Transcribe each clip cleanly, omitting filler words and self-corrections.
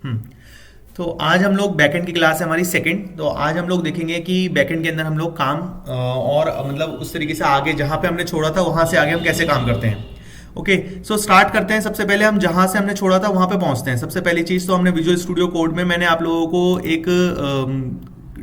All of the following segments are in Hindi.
हम्म तो आज हम लोग बैकएंड की क्लास है हमारी सेकंड। तो आज हम लोग देखेंगे कि बैकएंड के अंदर हम लोग काम और मतलब उस तरीके से आगे जहां पे हमने छोड़ा था वहां से आगे हम कैसे काम करते हैं। ओके, सो स्टार्ट करते हैं। सबसे पहले हम जहां से हमने छोड़ा था वहां पे पहुंचते हैं। सबसे पहली चीज तो हमने विजुअल स्टूडियो कोड में मैंने आप लोगों को एक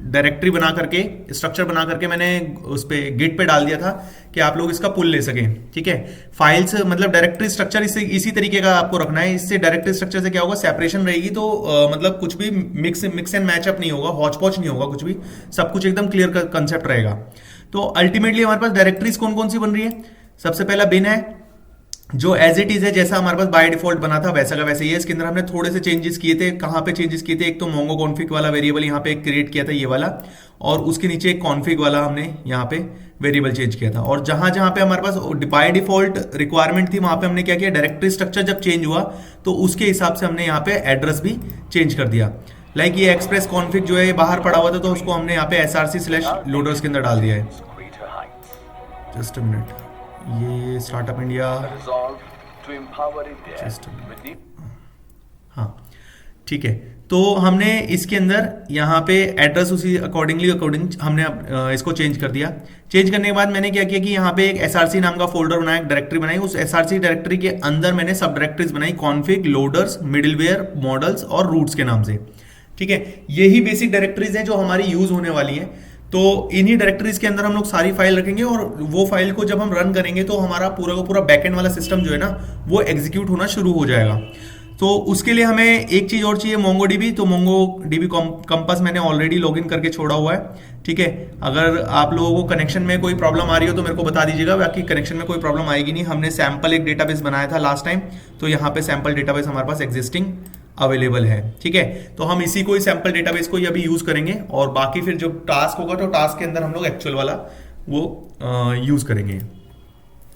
डायरेक्टरी बना करके स्ट्रक्चर बना करके मैंने उस पे गिट पे डाल दिया था कि आप लोग इसका पुल ले सकें। ठीक है, फाइल्स मतलब डायरेक्टरी स्ट्रक्चर इसी तरीके का आपको रखना है। इससे डायरेक्टरी स्ट्रक्चर से क्या होगा, सेपरेशन रहेगी तो मतलब कुछ भी मिक्स एंड मैचअप नहीं होगा, हॉच पॉच नहीं होगा, कुछ भी सब कुछ एकदम क्लियर कंसेप्ट रहेगा। तो अल्टीमेटली हमारे पास डायरेक्टरीज कौन कौन सी बन रही है। सबसे पहला बिन है जो एज इट इज है, जैसा हमारे पास बाय डिफॉल्ट बना था वैसा का वैसे ही है। इसके अंदर हमने थोड़े से चेंजेस किए थे। कहां पे चेंजेस किए थे, एक तो मोंगो कॉन्फिग वाला वेरिएबल यहाँ पे क्रिएट किया था ये वाला, और उसके नीचे एक कॉन्फिग वाला हमने यहाँ पे वेरिएबल चेंज किया था। और जहां जहां पे हमारे पास बाय डिफॉल्ट रिक्वायरमेंट थी वहां पे हमने क्या किया, डायरेक्टरी स्ट्रक्चर जब चेंज हुआ तो उसके हिसाब से हमने यहाँ पे एड्रेस भी चेंज कर दिया। लाइक ये एक्सप्रेस कॉन्फिग जो है बाहर पड़ा हुआ था तो उसको हमने यहाँ पे src/loaders के अंदर डाल दिया है। जस्ट अ मिनट, ये स्टार्टअप इंडिया हाँ ठीक है। तो हमने इसके अंदर यहाँ पे एड्रेस उसी अकॉर्डिंग हमने इसको चेंज कर दिया। चेंज करने के बाद मैंने क्या किया कि यहाँ पे एक src नाम का फोल्डर बनाया, एक डायरेक्टरी बनाई। उस src डायरेक्टरी के अंदर मैंने सब डायरेक्टरीज बनाई, कॉन्फिग, लोडर्स, मिडिलवेयर, मॉडल्स और रूट्स के नाम से। ठीक है, यही बेसिक डायरेक्टरीज हैं जो हमारी यूज होने वाली है। तो इन्हीं डायरेक्टरीज के अंदर हम लोग सारी फाइल रखेंगे और वो फाइल को जब हम रन करेंगे तो हमारा पूरा का पूरा बैकएंड वाला सिस्टम जो है ना वो एग्जीक्यूट होना शुरू हो जाएगा। तो उसके लिए हमें एक चीज और चाहिए, मोंगो डीबी। तो मोंगो डीबी कंपास मैंने ऑलरेडी लॉगिन करके छोड़ा हुआ है। ठीक है, अगर आप लोगों को कनेक्शन में कोई प्रॉब्लम आ रही हो तो मेरे को बता दीजिएगा, बाकी कनेक्शन में कोई प्रॉब्लम आएगी नहीं। हमने सैंपल एक डेटाबेस बनाया था लास्ट टाइम, तो यहाँ पे सैंपल डेटाबेस हमारे पास एग्जिस्टिंग अवेलेबल है। ठीक है, तो हम इसी को सैंपल डेटाबेस को ही अभी यूज करेंगे और बाकी फिर जो टास्क होगा तो टास्क के अंदर हम लोग एक्चुअल वाला वो यूज करेंगे।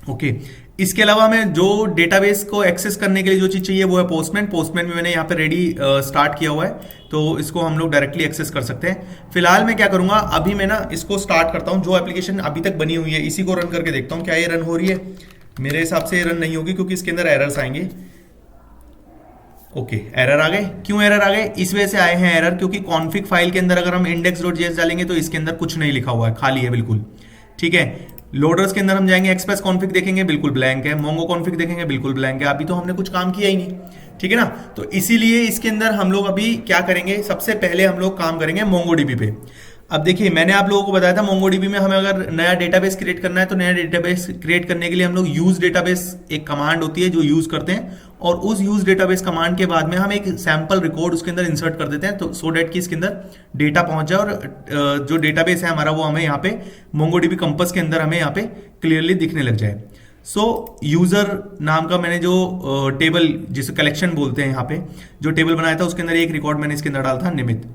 ओके, इसके अलावा हमें जो डेटाबेस को एक्सेस करने के लिए जो चीज चाहिए वो है पोस्टमैन। पोस्टमैन में मैंने यहाँ पे रेडी स्टार्ट किया हुआ है, तो इसको हम लोग डायरेक्टली एक्सेस कर सकते हैं। फिलहाल मैं क्या करूंगा, अभी मैं ना इसको स्टार्ट करता हूँ। जो एप्लीकेशन अभी तक बनी हुई है इसी को रन करके देखता हूँ क्या ये रन हो रही है। मेरे हिसाब से रन नहीं होगी क्योंकि इसके अंदर एरर्स आएंगे। ओके, एरर आ गए। क्यों एरर आ गए, इस वजह से आए हैं एरर क्योंकि कॉन्फिग फाइल के अंदर अगर हम index.js डालेंगे तो इसके अंदर कुछ नहीं लिखा हुआ है, खाली है बिल्कुल। ठीक है, लोडर्स के अंदर हम जाएंगे, एक्सप्रेस कॉन्फिग देखेंगे बिल्कुल ब्लैंक है, मोंगो कॉन्फिग देखेंगे बिल्कुल ब्लैंक है। अभी तो हमने कुछ काम किया ही नहीं। ठीक है ना, तो इसीलिए इसके अंदर हम लोग अभी क्या करेंगे, सबसे पहले हम लोग काम करेंगे मोंगो डीबी पे। अब देखिए, मैंने आप लोगों को बताया था मोंगोडीबी में हमें अगर नया डेटाबेस क्रिएट करना है तो नया डेटाबेस क्रिएट करने के लिए हम लोग यूज डेटाबेस एक कमांड होती है जो यूज करते हैं, और उस यूज डेटाबेस कमांड के बाद में हम एक सैंपल रिकॉर्ड उसके अंदर इंसर्ट कर देते हैं तो सो डेट कि इसके अंदर डेटा पहुंच जाए और जो डेटाबेस है हमारा वो हमें यहाँ पे मोंगोडीबी कंपास के अंदर हमें यहाँ पे क्लियरली दिखने लग जाए। सो यूजर नाम का मैंने जो टेबल जिसे कलेक्शन बोलते हैं यहाँ पे जो टेबल बनाया था उसके अंदर एक रिकॉर्ड मैंने इसके अंदर डाला था निमित।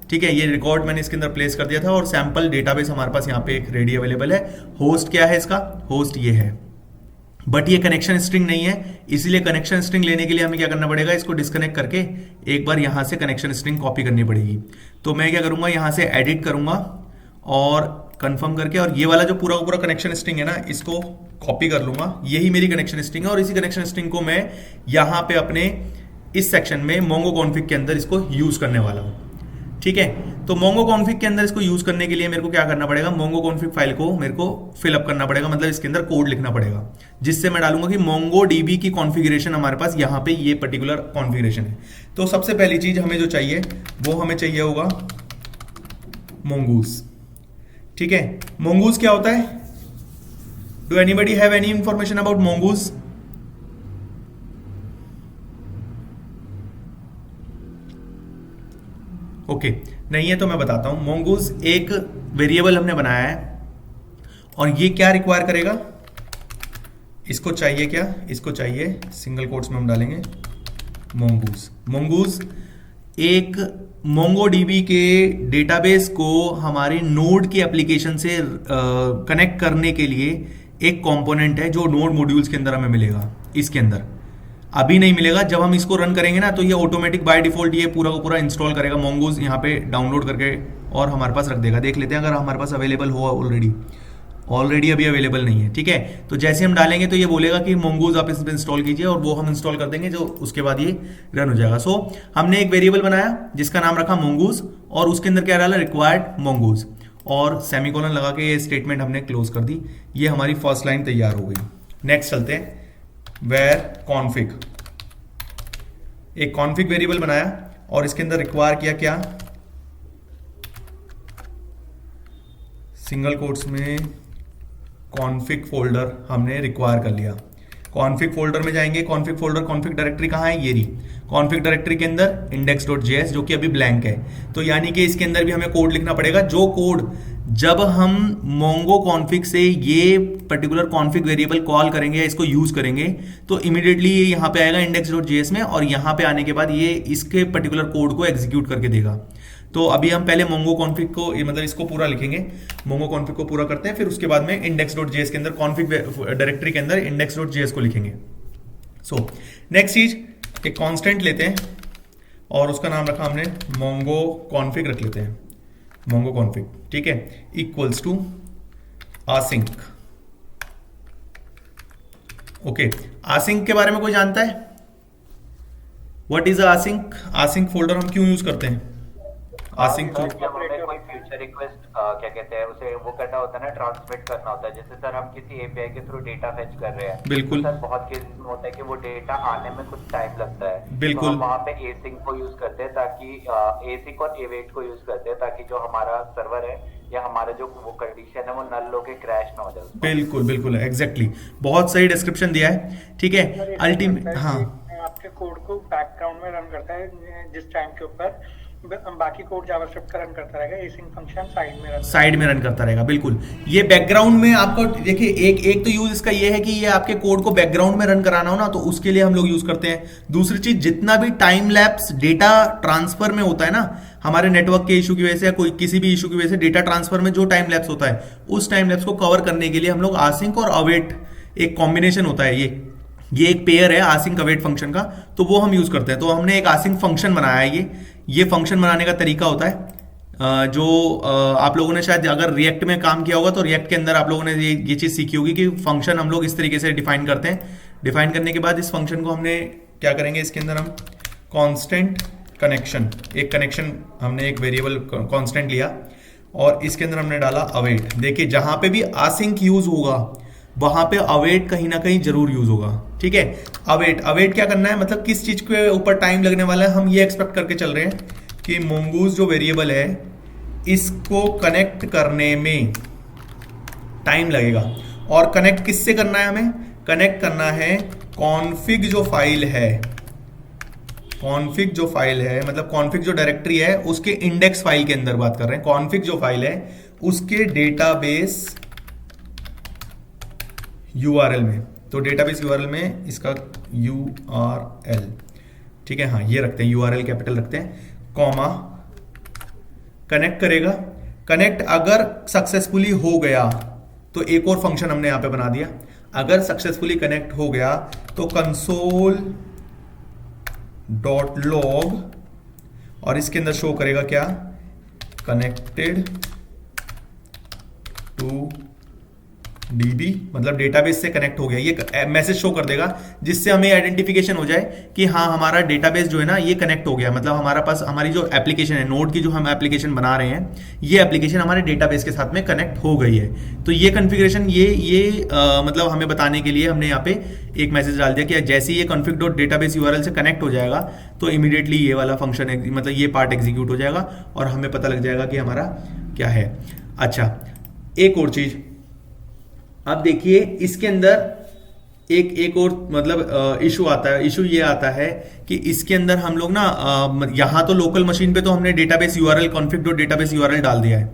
ठीक है, ये रिकॉर्ड मैंने इसके अंदर प्लेस कर दिया था और सैंपल डेटाबेस हमारे पास यहाँ पे एक रेडी अवेलेबल है। होस्ट क्या है इसका, होस्ट ये है, बट ये कनेक्शन स्ट्रिंग नहीं है, इसीलिए कनेक्शन स्ट्रिंग लेने के लिए हमें क्या करना पड़ेगा, इसको डिस्कनेक्ट करके एक बार यहां से कनेक्शन स्ट्रिंग कॉपी करनी पड़ेगी। तो मैं क्या करूंगा, यहां से एडिट करूंगा और कंफर्म करके, और ये वाला जो पूरा पूरा कनेक्शन स्ट्रिंग है ना इसको कॉपी कर लूंगा। यही मेरी कनेक्शन स्ट्रिंग है और इसी कनेक्शन स्ट्रिंग को मैं यहां पे अपने इस सेक्शन में मोंगो कॉन्फिग के अंदर इसको यूज करने वाला हूं। ठीक है, तो मोंगो कॉन्फिग के अंदर इसको यूज करने के लिए मेरे को क्या करना पड़ेगा, मोंगो कॉन्फिग फाइल को मेरे को फिलअप करना पड़ेगा, मतलब इसके अंदर कोड लिखना पड़ेगा जिससे मैं डालूंगा कि मोंगो डीबी की कॉन्फ़िगरेशन हमारे पास यहाँ पे ये पर्टिकुलर कॉन्फ़िगरेशन है। तो सबसे पहली चीज हमें जो चाहिए वो हमें चाहिए होगा मोंगूस। ठीक है, मोंगूस क्या होता है, do anybody have any information about मोंगूस? Okay, नहीं है तो मैं बताता हूं। मोंगूस एक वेरिएबल हमने बनाया है और ये क्या रिक्वायर करेगा, इसको चाहिए क्या, इसको चाहिए सिंगल कोट्स में हम डालेंगे मोंगूस। मोंगूस एक मोंगोडीबी के डेटाबेस को हमारे नोड की एप्लीकेशन से कनेक्ट करने के लिए एक कंपोनेंट है जो नोड मॉड्यूल्स के अंदर हमें मिलेगा। इसके अंदर अभी नहीं मिलेगा, जब हम इसको रन करेंगे ना तो ये ऑटोमेटिक बाय डिफॉल्ट ये पूरा का पूरा इंस्टॉल करेगा मोंगोज यहाँ पे डाउनलोड करके और हमारे पास रख देगा। देख लेते हैं अगर हमारे पास अवेलेबल हो ऑलरेडी। ऑलरेडी अभी अवेलेबल नहीं है, ठीक है। तो जैसे हम डालेंगे तो ये बोलेगा कि मोंगोज आप इसमें इंस्टॉल कीजिए, और वो हम इंस्टॉल कर देंगे, जो उसके बाद ये रन हो जाएगा। सो हमने एक वेरिएबल बनाया जिसका नाम रखा मोंगोज, और उसके अंदर क्या डाला, रिक्वायर्ड मोंगोज, और सेमीकोलन लगा के ये स्टेटमेंट हमने क्लोज कर दी। ये हमारी फर्स्ट लाइन तैयार हो गई। नेक्स्ट चलते हैं, वेर कॉन्फिग, एक कॉन्फिग वेरिएबल बनाया और इसके अंदर रिक्वायर किया क्या, सिंगल कोट्स में कॉन्फिग फोल्डर हमने रिक्वायर कर लिया। कॉन्फिग फोल्डर में जाएंगे, कॉन्फिग फोल्डर, कॉन्फिग डायरेक्टरी कहाँ है, ये रही। कॉन्फिग डायरेक्टरी के अंदर index.js जो कि अभी ब्लैंक है, तो यानी कि इसके अंदर भी हमें कोड लिखना पड़ेगा, जो कोड जब हम मोंगो कॉन्फिग से ये पर्टिकुलर कॉन्फिग वेरिएबल कॉल करेंगे या इसको यूज करेंगे, तो इमीडिएटली ये यहाँ पे आएगा index.js में, और यहाँ पे आने के बाद ये इसके पर्टिकुलर कोड को एग्जीक्यूट करके देगा। तो अभी हम पहले मोंगो कॉन्फिग को, मतलब इसको पूरा लिखेंगे, मोंगो कॉन्फिग को पूरा करते हैं, फिर उसके बाद में index.js के अंदर, कॉन्फिग डायरेक्टरी के अंदर index.js को लिखेंगे। सो नेक्स्ट चीज, एक कांस्टेंट लेते हैं और उसका नाम रखा हमने मोंगो कॉन्फिग रख लेते हैं, मोंगो कॉन्फिग, ठीक है, इक्वल्स टू आसिंक। ओके, आसिंक के बारे में कोई जानता है, व्हाट इज आसिंक? आसिंक फोल्डर हम क्यों यूज करते हैं? आसिंक जब हमें कोई फ्यूचर रिक्वेस्ट क्या कहते हैं उसे वो करना होता है ना, ट्रांसमिट करना होता है। जैसे सर हम किसी एपीआई के थ्रू डेटा फेच कर रहे हैं, बिल्कुल तो सर बहुत केसेस में होता है कि वो डेटा आने में कुछ टाइम लगता है, बिल्कुल, तो हम वहाँ पे एसिंक को यूज करते हैं, ताकि एसिंक और एवेट को यूज करते हैं, ताकि जो हमारा सर्वर है या हमारा जो वो कंडीशन है वो नल होके क्रैश ना हो जाए। बिल्कुल बिल्कुल, एग्जैक्टली, बहुत सही डिस्क्रिप्शन दिया है, ठीक है। अल्टीमेट, हाँ, आपके कोड को बैकग्राउंड में रन करता है जिस टाइम के ऊपर, बाकी कोड जावास्क्रिप्ट का रन करता रहेगा, एसिंक फंक्शन साइड में रन करता रहेगा। बिल्कुल, ये बैकग्राउंड में आपको देखिए, एक तो यूज इसका ये है कि ये आपके कोड को बैकग्राउंड में रन कराना हो ना, तो उसके लिए हम लोग यूज करते हैं। दूसरी चीज, जितना भी टाइम लैप्स डेटा ट्रांसफर में होता है ना, हमारे नेटवर्क के इशू की वजह से या कोई किसी भी इशू की वजह से डेटा ट्रांसफर में जो टाइम लैप्स होता है, उस टाइम लैप्स को कवर करने के लिए हम लोग आसिंक और अवेट, एक कॉम्बिनेशन होता है, ये एक पेयर है आसिंक अवेट फंक्शन का, तो वो हम यूज करते हैं। तो हमने एक आसिंक फंक्शन बनाया है। ये फंक्शन बनाने का तरीका होता है, जो आप लोगों ने शायद अगर रिएक्ट में काम किया होगा तो रिएक्ट के अंदर आप लोगों ने ये चीज सीखी होगी कि फंक्शन हम लोग इस तरीके से डिफाइन करते हैं। डिफाइन करने के बाद इस फंक्शन को हमने क्या करेंगे, इसके अंदर हम कांस्टेंट कनेक्शन, एक कनेक्शन हमने एक वेरिएबल कांस्टेंट लिया और इसके अंदर हमने डाला अवेट। देखिए, जहां पे भी आसिंक यूज होगा वहां पे अवेट कहीं ना कहीं जरूर यूज होगा, ठीक है। अवेट क्या करना है, मतलब किस चीज के ऊपर टाइम लगने वाला है, हम ये एक्सपेक्ट करके चल रहे हैं कि मोंगूज जो वेरिएबल है इसको कनेक्ट करने में टाइम लगेगा। और कनेक्ट किससे करना है, हमें कनेक्ट करना है कॉन्फिग जो फाइल है, कॉन्फिग जो फाइल है, मतलब कॉन्फिग जो डायरेक्टरी है उसके इंडेक्स फाइल के अंदर बात कर रहे हैं। कॉन्फिग जो फाइल है उसके डेटाबेस URL में, तो डेटाबेस URL में इसका URL, ठीक है, हाँ ये रखते हैं, URL कैपिटल रखते हैं, कॉमा, कनेक्ट करेगा। कनेक्ट अगर सक्सेसफुली हो गया तो एक और फंक्शन हमने यहां पे बना दिया, अगर सक्सेसफुली कनेक्ट हो गया तो कंसोल डॉट लॉग, और इसके अंदर शो करेगा क्या, कनेक्टेड टू DB, मतलब डेटाबेस से कनेक्ट हो गया, ये मैसेज शो कर देगा, जिससे हमें आइडेंटिफिकेशन हो जाए कि हाँ हमारा डेटाबेस जो है ना ये कनेक्ट हो गया, मतलब हमारा पास हमारी जो एप्लीकेशन है, नोड की जो हम एप्लीकेशन बना रहे हैं, ये एप्लीकेशन हमारे डेटाबेस के साथ में कनेक्ट हो गई है। तो ये कॉन्फ़िगरेशन मतलब हमें बताने के लिए हमने यहाँ पे एक मैसेज डाल दिया कि जैसे ही ये config.database URL से कनेक्ट हो जाएगा तो इमीडिएटली ये वाला फंक्शन, मतलब ये पार्ट एग्जीक्यूट हो जाएगा और हमें पता लग जाएगा कि हमारा क्या है। अच्छा, एक और चीज, अब देखिए इसके अंदर एक और मतलब इशू आता है। इशू ये आता है कि इसके अंदर हम लोग ना यहां तो लोकल मशीन पे तो हमने डेटाबेस URL config.database URL डाल दिया है,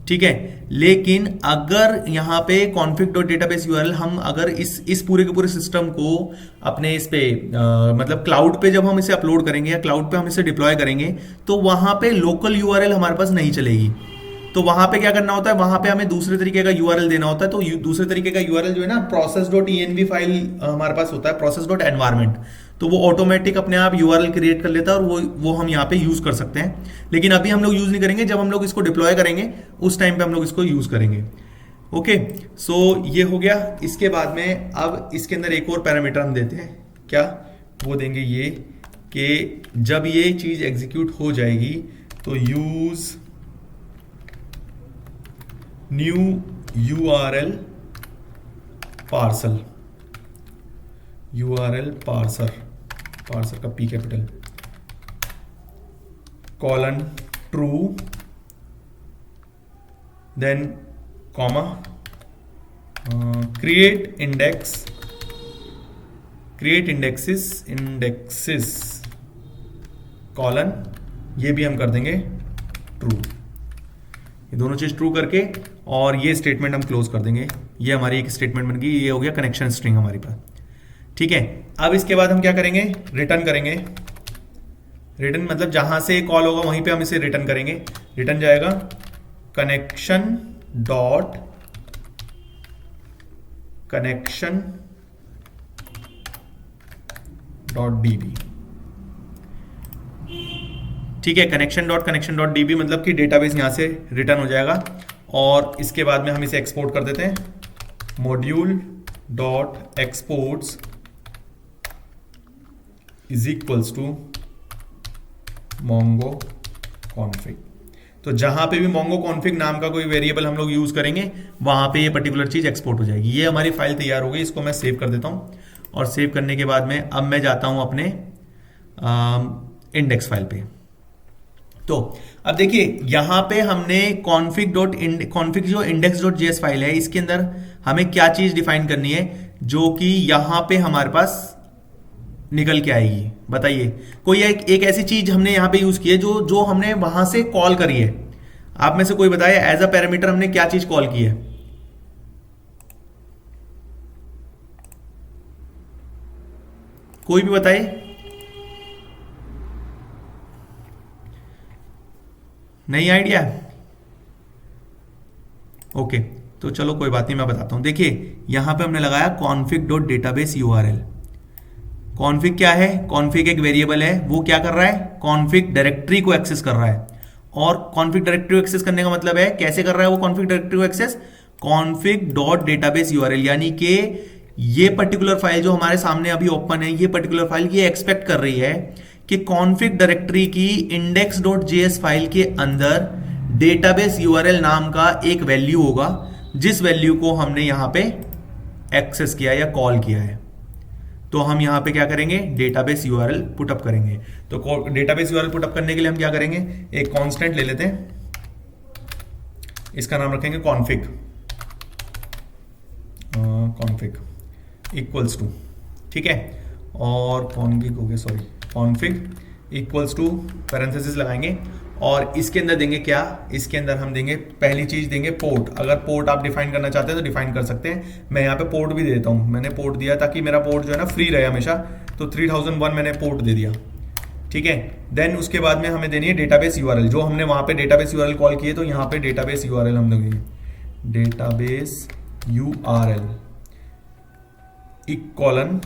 ठीक है, लेकिन अगर यहाँ पे config.database URL हम अगर इस पूरे के पूरे सिस्टम को अपने इस पे मतलब क्लाउड पे जब हम इसे अपलोड करेंगे या क्लाउड पे हम इसे डिप्लॉय करेंगे तो वहां पे लोकल URL हमारे पास नहीं चलेगी। तो वहां पे क्या करना होता है, वहां पे हमें दूसरे तरीके का URL देना होता है। तो दूसरे तरीके का URL जो है ना, process.env फाइल हमारे पास होता है, process.environment, तो वो ऑटोमेटिक अपने आप URL क्रिएट कर लेता है और वो हम यहाँ पे यूज कर सकते हैं। लेकिन अभी हम लोग यूज नहीं करेंगे, जब हम लोग इसको डिप्लॉय करेंगे उस टाइम पे हम लोग इसको यूज करेंगे। ओके, सो ये हो गया। इसके बाद में अब इसके अंदर एक और पैरामीटर हम देते हैं, क्या वो देंगे ये कि जब ये चीज एग्जीक्यूट हो जाएगी तो use new URL parcel, URL parser, parser का P capital, colon true, then comma, create indexes colon, ये भी हम कर देंगे ट्रू। ये दोनों चीज ट्रू करके और ये स्टेटमेंट हम क्लोज कर देंगे। ये हमारी एक स्टेटमेंट बन गई, ये हो गया कनेक्शन स्ट्रिंग हमारे पास। ठीक है, अब इसके बाद हम क्या करेंगे, रिटर्न करेंगे। रिटर्न मतलब जहां से कॉल होगा वहीं पे हम इसे रिटर्न करेंगे। रिटर्न जाएगा कनेक्शन डॉट DB। ठीक है, कनेक्शन डॉट DB मतलब कि डेटाबेस यहां से रिटर्न हो जाएगा। और इसके बाद में हम इसे एक्सपोर्ट कर देते हैं, module dot exports is equals to mongo config. तो जहां पे भी मोंगो कॉन्फिग नाम का कोई वेरिएबल हम लोग यूज करेंगे वहां पे ये पर्टिकुलर चीज एक्सपोर्ट हो जाएगी। ये हमारी फाइल तैयार हो गई, इसको मैं सेव कर देता हूं। और सेव करने के बाद में अब मैं जाता हूं अपने इंडेक्स फाइल पे। तो अब देखिए यहां पे हमने कॉन्फिग जो index.js फाइल है, इसके अंदर हमें क्या चीज डिफाइन करनी है जो कि यहां पे हमारे पास निकल के आएगी। बताइए, कोई एक ऐसी चीज हमने यहां पे यूज की है जो हमने वहां से कॉल करी है। आप में से कोई बताए एज अ पैरामीटर हमने क्या चीज कॉल की है? कोई भी बताए। नहीं आइडिया? ओके, तो चलो कोई बात नहीं, मैं बताता हूं। देखिए यहां पे हमने लगाया config.database URL। कॉन्फिग क्या है? कॉन्फिग एक वेरिएबल है, वो क्या कर रहा है, कॉन्फिग डायरेक्टरी को एक्सेस कर रहा है। और कॉन्फिग डायरेक्टरी को एक्सेस करने का मतलब है कैसे कर रहा है वो कॉन्फिग डायरेक्टरी को एक्सेस, config.database URL, यानी कि ये पर्टिकुलर फाइल जो हमारे सामने अभी ओपन है, ये पर्टिकुलर फाइल ये एक्सपेक्ट कर रही है कि कॉन्फिग डायरेक्टरी की index.js फाइल के अंदर डेटाबेस URL नाम का एक वैल्यू होगा, जिस वैल्यू को हमने यहां पे एक्सेस किया या कॉल किया है। तो हम यहां पे क्या करेंगे, डेटाबेस URL पुटअप करेंगे। तो डेटाबेस URL पुटअप करने के लिए हम क्या करेंगे, एक कांस्टेंट ले लेते हैं, इसका नाम रखेंगे कॉन्फिग इक्वल्स टू, ठीक है, और कॉन्फिग हो गया, sorry, config equals to parenthesis लगाएंगे और इसके अंदर देंगे क्या, इसके अंदर हम देंगे पहली चीज देंगे पोर्ट। अगर पोर्ट आप डिफाइन करना चाहते हैं तो डिफाइन कर सकते हैं। मैं यहाँ पे पोर्ट भी देता हूँ, मैंने पोर्ट दिया ताकि मेरा पोर्ट जो है ना फ्री रहे हमेशा, तो 3001 मैंने पोर्ट दे दिया। ठीक है, देन उसके बाद में हमें देनी है डेटाबेस URL, जो हमने वहां पे डेटाबेस URL कॉल किए, तो यहाँ पे डेटाबेस URL हम देंगे, डेटाबेस URL इक्वलन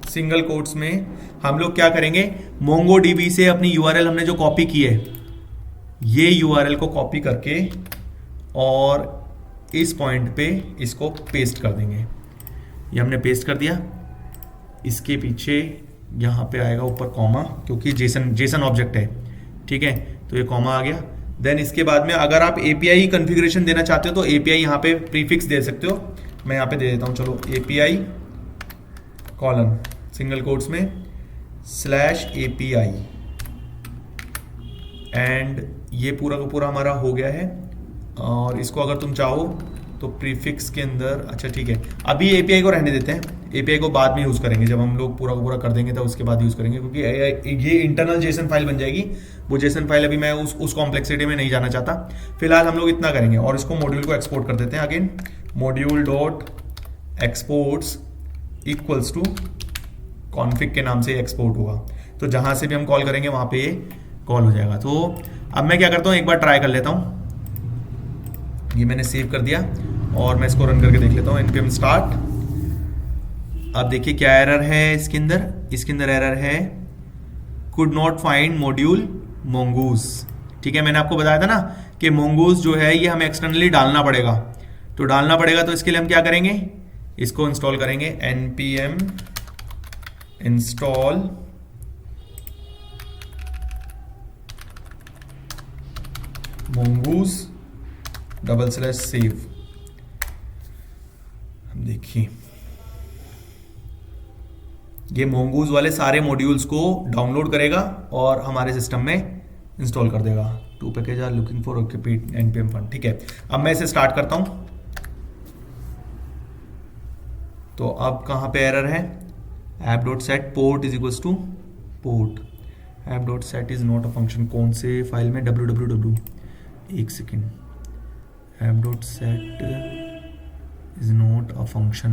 सिंगल कोट्स में हम लोग क्या करेंगे, MongoDB से अपनी URL हमने जो कॉपी की है, ये URL को कॉपी करके और इस पॉइंट पे इसको पेस्ट कर देंगे। ये हमने पेस्ट कर दिया, इसके पीछे यहाँ पे आएगा ऊपर कॉमा, क्योंकि जेसन ऑब्जेक्ट है, ठीक है, तो ये कॉमा आ गया। देन इसके बाद में अगर आप API कॉन्फ़िगरेशन देना चाहते हो तो API यहाँ पे प्रीफिक्स दे सकते हो। मैं यहाँ पे दे देता हूँ, चलो API कॉलन सिंगल कोट्स में /API, एंड ये पूरा का पूरा हमारा हो गया है। और इसको अगर तुम चाहो तो प्रीफिक्स के अंदर, अच्छा ठीक है, अभी API को रहने देते हैं, API को बाद में यूज़ करेंगे, जब हम लोग पूरा का पूरा कर देंगे तो उसके बाद यूज़ करेंगे, क्योंकि ये इंटरनल जेसन फाइल बन जाएगी। वो जेसन फाइल अभी मैं उस कॉम्प्लेक्सिटी में नहीं जाना चाहता, फिलहाल हम लोग इतना करेंगे। और इसको मॉड्यूल को एक्सपोर्ट कर देते हैं, again module dot exports equals to config के नाम से एक्सपोर्ट होगा, तो जहां से भी हम कॉल करेंगे वहां पे ये कॉल हो जाएगा। तो अब मैं क्या करता हूं, एक बार ट्राई कर लेता हूं, ये मैंने सेव कर दिया और मैं इसको रन करके देख लेता हूं, npm स्टार्ट। अब देखिए क्या एरर है इसके अंदर एरर है could not find module mongoose। ठीक है, मैंने आपको बताया था ना कि mongoose जो है ये हमें एक्सटर्नली डालना पड़ेगा। तो डालना पड़ेगा, तो इसके लिए हम क्या करेंगे, इसको इंस्टॉल करेंगे npm इंस्टॉल mongoose /save। हम देखिए ये mongoose वाले सारे मॉड्यूल्स को डाउनलोड करेगा और हमारे सिस्टम में इंस्टॉल कर देगा। 2 package are looking for npm fund. ठीक है, अब मैं इसे स्टार्ट करता हूं। तो अब कहां पे एरर है, app.set port is equals to port, app.set is not a function। कौन से फाइल में, www, एक second, app.set is not a function,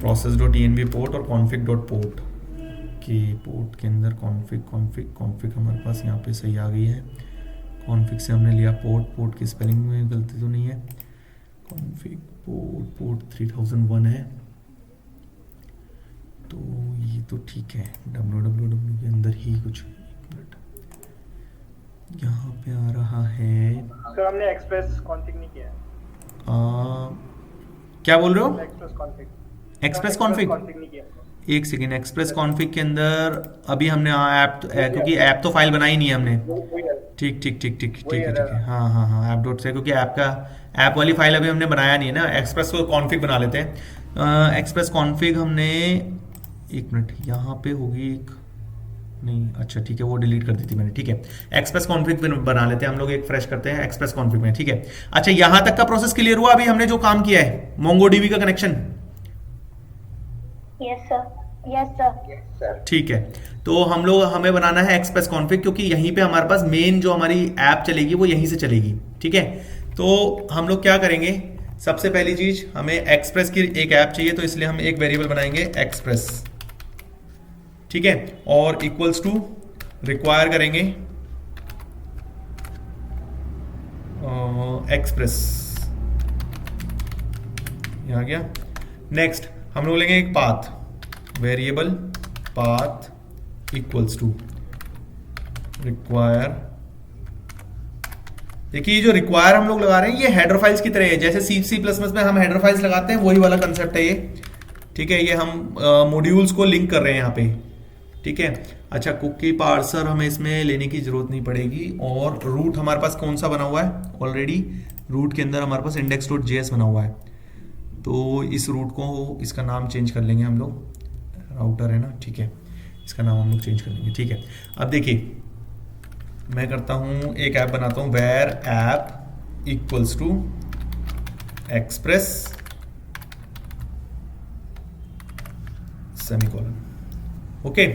process.env port और config.port के पोर्ट के अंदर config हमारे पास यहाँ पे सही आ गई है। config से हमने लिया पोर्ट की स्पेलिंग में गलती तो नहीं है, config पोर्ट 3001 है, तो ये तो ठीक है। www के अंदर ही कुछ, एक मिनट, यहाँ पे आ रहा है सर हमने एक्सप्रेस कॉन्फ़िग नहीं किया है। क्या बोल रहे हो, एक्सप्रेस कॉन्फ़िग नहीं किया। एक सेकेंड, एक्सप्रेस कॉन्फ़िग के अंदर अभी हमने ऐप, क्योंकि ऐप तो फाइल बनाई नहीं है हमने। ठीक है, हाँ ऐप डॉट से, क्योंकि ऐप वाली फाइल अभी हमने बनाया नहीं है ना। एक्सप्रेस को कॉन्फ़िग बना लेते हैं। एक्सप्रेस कॉन्फ़िग हमने, एक मिनट, यहाँ पे होगी एक, नहीं, अच्छा ठीक है, वो डिलीट कर दी थी मैंने। ठीक है, एक्सप्रेस कॉन्फ़िग बना लेते हैं हम लोग, एक फ्रेश करते हैं एक्सप्रेस कॉन्फ़िग में। ठीक है, अच्छा यहां तक का प्रोसेस क्लियर हुआ अभी हमने जो काम किया है, मोंगोडीबी का कनेक्शन। Yes sir. ठीक है, तो हमें बनाना है एक्सप्रेस कॉन्फ़िग, क्योंकि यहीं पे हमारे पास मेन जो हमारी ऐप चलेगी वो यहीं से चलेगी। ठीक है, तो हम लोग क्या करेंगे, सबसे पहली चीज हमें एक्सप्रेस की एक ऐप चाहिए, तो इसलिए हम एक वेरिएबल बनाएंगे एक्सप्रेस। ठीक है, और इक्वल्स टू रिक्वायर करेंगे एक्सप्रेस, यहां गया। नेक्स्ट हम लोग लेंगे एक path, variable path equals to require. देखिए ये जो रिक्वायर हम लोग लगा रहे हैं ये हेडर फाइल्स की तरह है, जैसे C++ में हम हेडर फाइल्स लगाते हैं, वही वाला कंसेप्ट है ये। ठीक है, ये हम मॉड्यूल्स को लिंक कर रहे हैं यहाँ पे। ठीक है, अच्छा कुकी पार्सर हमें इसमें लेने की जरूरत नहीं पड़ेगी। और रूट हमारे पास कौन सा बना हुआ है, ऑलरेडी रूट के अंदर हमारे पास index.js बना हुआ है, तो इस रूट को, इसका नाम चेंज कर लेंगे हम लोग, राउटर है ना। ठीक है, इसका नाम हम लोग चेंज कर लेंगे। ठीक है, अब देखिए मैं करता हूं, एक ऐप बनाता हूं, var app equals to express semicolon. Okay,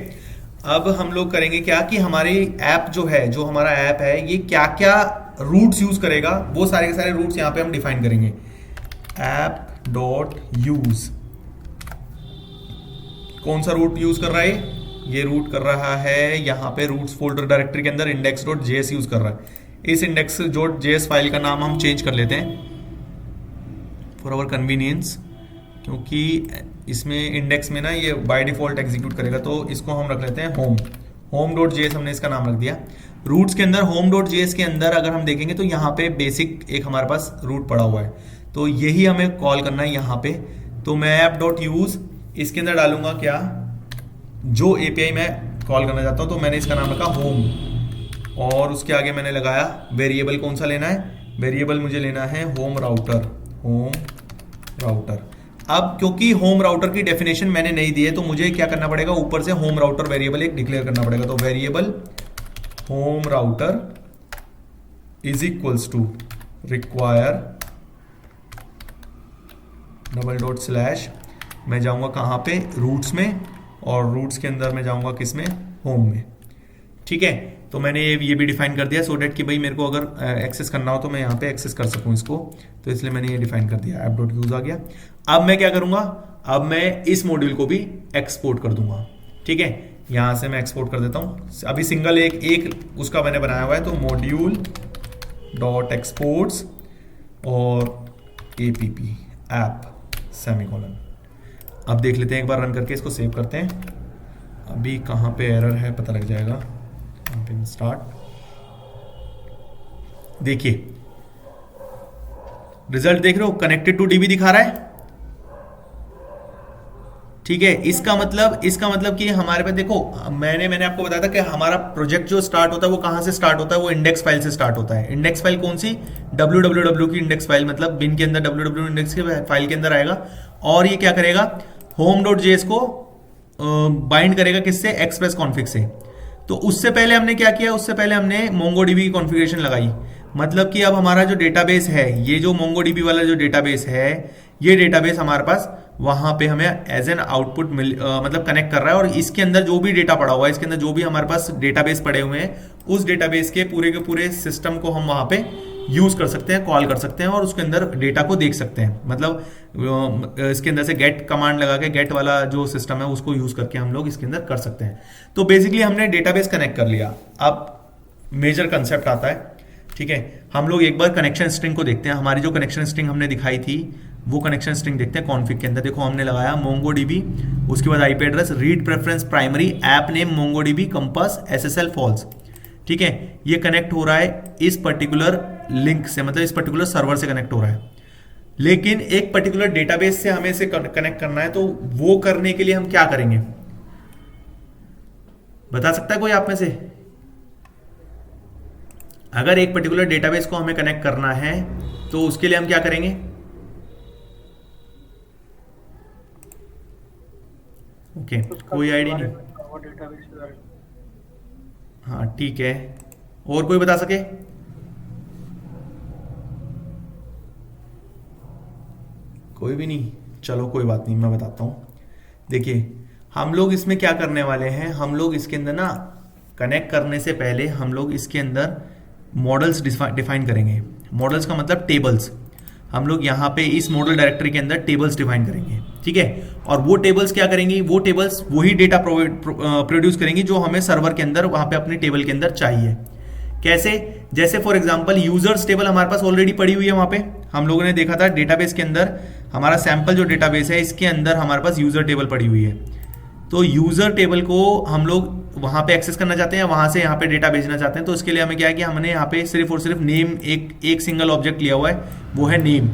अब हम लोग करेंगे क्या कि हमारी ऐप जो है, जो हमारा ऐप है, ये क्या क्या रूट्स यूज करेगा, वो सारे के सारे रूट्स यहां पे हम डिफाइन करेंगे। ऐप डॉट यूज, कौन सा रूट यूज कर रहा है, ये रूट कर रहा है यहाँ पे रूट्स फोल्डर डायरेक्टरी के अंदर index.js यूज कर रहा है। इस index.js फाइल का नाम हम चेंज कर लेते हैं फॉर आवर कन्वीनियंस, क्योंकि इसमें इंडेक्स में ना ये बाय डिफॉल्ट एग्जीक्यूट करेगा, तो इसको हम रख लेते हैं home.js, हमने इसका नाम रख दिया। रूट्स के अंदर home.js के अंदर अगर हम देखेंगे तो यहाँ पे बेसिक एक हमारे पास रूट पड़ा हुआ है, तो यही हमें कॉल करना है यहाँ पे। तो मैं app.use इसके अंदर डालूंगा क्या, जो API मैं कॉल करना चाहता हूँ, तो मैंने इसका नाम रखा होम, और उसके आगे मैंने लगाया वेरिएबल। कौन सा लेना है, वेरिएबल मुझे लेना है होम राउटर। अब क्योंकि होम राउटर की डेफिनेशन मैंने नहीं दी है, तो मुझे क्या करना पड़ेगा, ऊपर से होम राउटर वेरिएबल एक डिक्लेयर करना पड़ेगा। तो variable home router is equals to require :/ मैं जाऊंगा कहां पे, रूट्स में, और रूट्स के अंदर मैं जाऊंगा किस में, होम में। ठीक है, तो मैंने ये भी डिफाइन कर दिया, सो डेट कि भाई मेरे को अगर एक्सेस करना हो तो मैं यहाँ पे एक्सेस कर सकूं इसको, तो इसलिए मैंने ये डिफाइन कर दिया। app.use आ गया। अब मैं क्या करूंगा, अब मैं इस मॉड्यूल को भी एक्सपोर्ट कर दूंगा। ठीक है, यहां से मैं एक्सपोर्ट कर देता हूं। अभी सिंगल एक उसका मैंने बनाया हुआ है, तो मॉड्यूल डॉट एक्सपोर्ट्स और app ऐप सेमीकोलन। अब देख लेते हैं, एक बार रन करके इसको सेव करते हैं। अभी कहां पे एरर है पता लग जाएगा। स्टार्ट, देखिए रिजल्ट देख रहे हो, कनेक्टेड टू डीबी दिखा रहा है। ठीक है, इसका मतलब कि हमारे पास देखो, मैंने आपको बताया था कि हमारा प्रोजेक्ट जो स्टार्ट होता है वो कहां से स्टार्ट होता है, वो इंडेक्स फाइल से स्टार्ट होता है। इंडेक्स फाइल कौन सी, www की इंडेक्स फाइल, मतलब बिन के अंदर www इंडेक्स के फाइल के अंदर आएगा, और ये क्या करेगा, home.js को बाइंड करेगा किससे, एक्सप्रेस कॉन्फिग से। तो उससे पहले हमने क्या किया, उससे पहले हमने MongoDB की कॉन्फ़िगरेशन लगाई। मतलब कि अब हमारा जो डेटाबेस है, ये जो MongoDB वाला जो डेटाबेस है, ये डेटाबेस हमारे पास वहां पे हमें एज एन आउटपुट मतलब कनेक्ट कर रहा है, और इसके अंदर जो भी डेटा पड़ा हुआ है, इसके अंदर जो भी हमारे पास डेटाबेस पड़े हुए हैं, उस डेटाबेस के पूरे सिस्टम को हम वहां पे यूज कर सकते हैं, कॉल कर सकते हैं, और उसके अंदर डेटा को देख सकते हैं। मतलब इसके अंदर से गेट कमांड लगा के, गेट वाला जो सिस्टम है उसको यूज करके हम लोग इसके अंदर कर सकते हैं। तो बेसिकली हमने डेटाबेस कनेक्ट कर लिया। अब मेजर कंसेप्ट आता है। ठीक है, हम लोग एक बार कनेक्शन स्ट्रिंग को देखते हैं। हमारी जो कनेक्शन स्ट्रिंग हमने दिखाई थी, वो कनेक्शन स्ट्रिंग देखते हैं कॉन्फ़िग के अंदर। देखो हमने लगाया MongoDB, उसके बाद IP address, read preference primary, app name MongoDB, compass, SSL false. ठीक है, ये कनेक्ट हो रहा है इस पर्टिकुलर लिंक से, मतलब इस पर्टिकुलर सर्वर से कनेक्ट हो रहा है। लेकिन एक पर्टिकुलर डेटाबेस से हमें इसे कनेक्ट करना है, तो वो करने के लिए हम क्या करेंगे, बता सकता है कोई आप में से? अगर एक पर्टिकुलर डेटाबेस को हमें कनेक्ट करना है तो उसके लिए हम क्या करेंगे? ओके, कोई आइडिया नहीं। हाँ ठीक है, और कोई बता सके? कोई भी नहीं, चलो कोई बात नहीं, मैं बताता हूं। देखिए हम लोग इसमें क्या करने वाले हैं, हम लोग इसके अंदर ना कनेक्ट करने से पहले हम लोग इसके अंदर मॉडल्स डिफाइन करेंगे। मॉडल्स का मतलब टेबल्स। हम लोग यहाँ पे इस मॉडल डायरेक्टरी के अंदर टेबल्स डिफाइन करेंगे। ठीक है, और वो टेबल्स क्या करेंगी, वो टेबल्स वही डेटा प्रोड्यूस करेंगी जो हमें सर्वर के अंदर वहां पे अपने टेबल के अंदर चाहिए। कैसे? जैसे फॉर एग्जांपल यूजर्स टेबल हमारे पास ऑलरेडी पड़ी हुई है। वहां पे हम लोगों ने देखा था डेटाबेस के अंदर, हमारा सैंपल जो डेटाबेस है इसके अंदर हमारे पास यूजर टेबल पड़ी हुई है। तो यूजर टेबल को हम लोग वहां पे एक्सेस करना चाहते हैं, वहां से यहाँ पे डेटा भेजना चाहते हैं। तो इसके लिए हमें क्या है कि हमने यहाँ पे सिर्फ और सिर्फ नेम, एक सिंगल ऑब्जेक्ट लिया हुआ है, वो है नेम।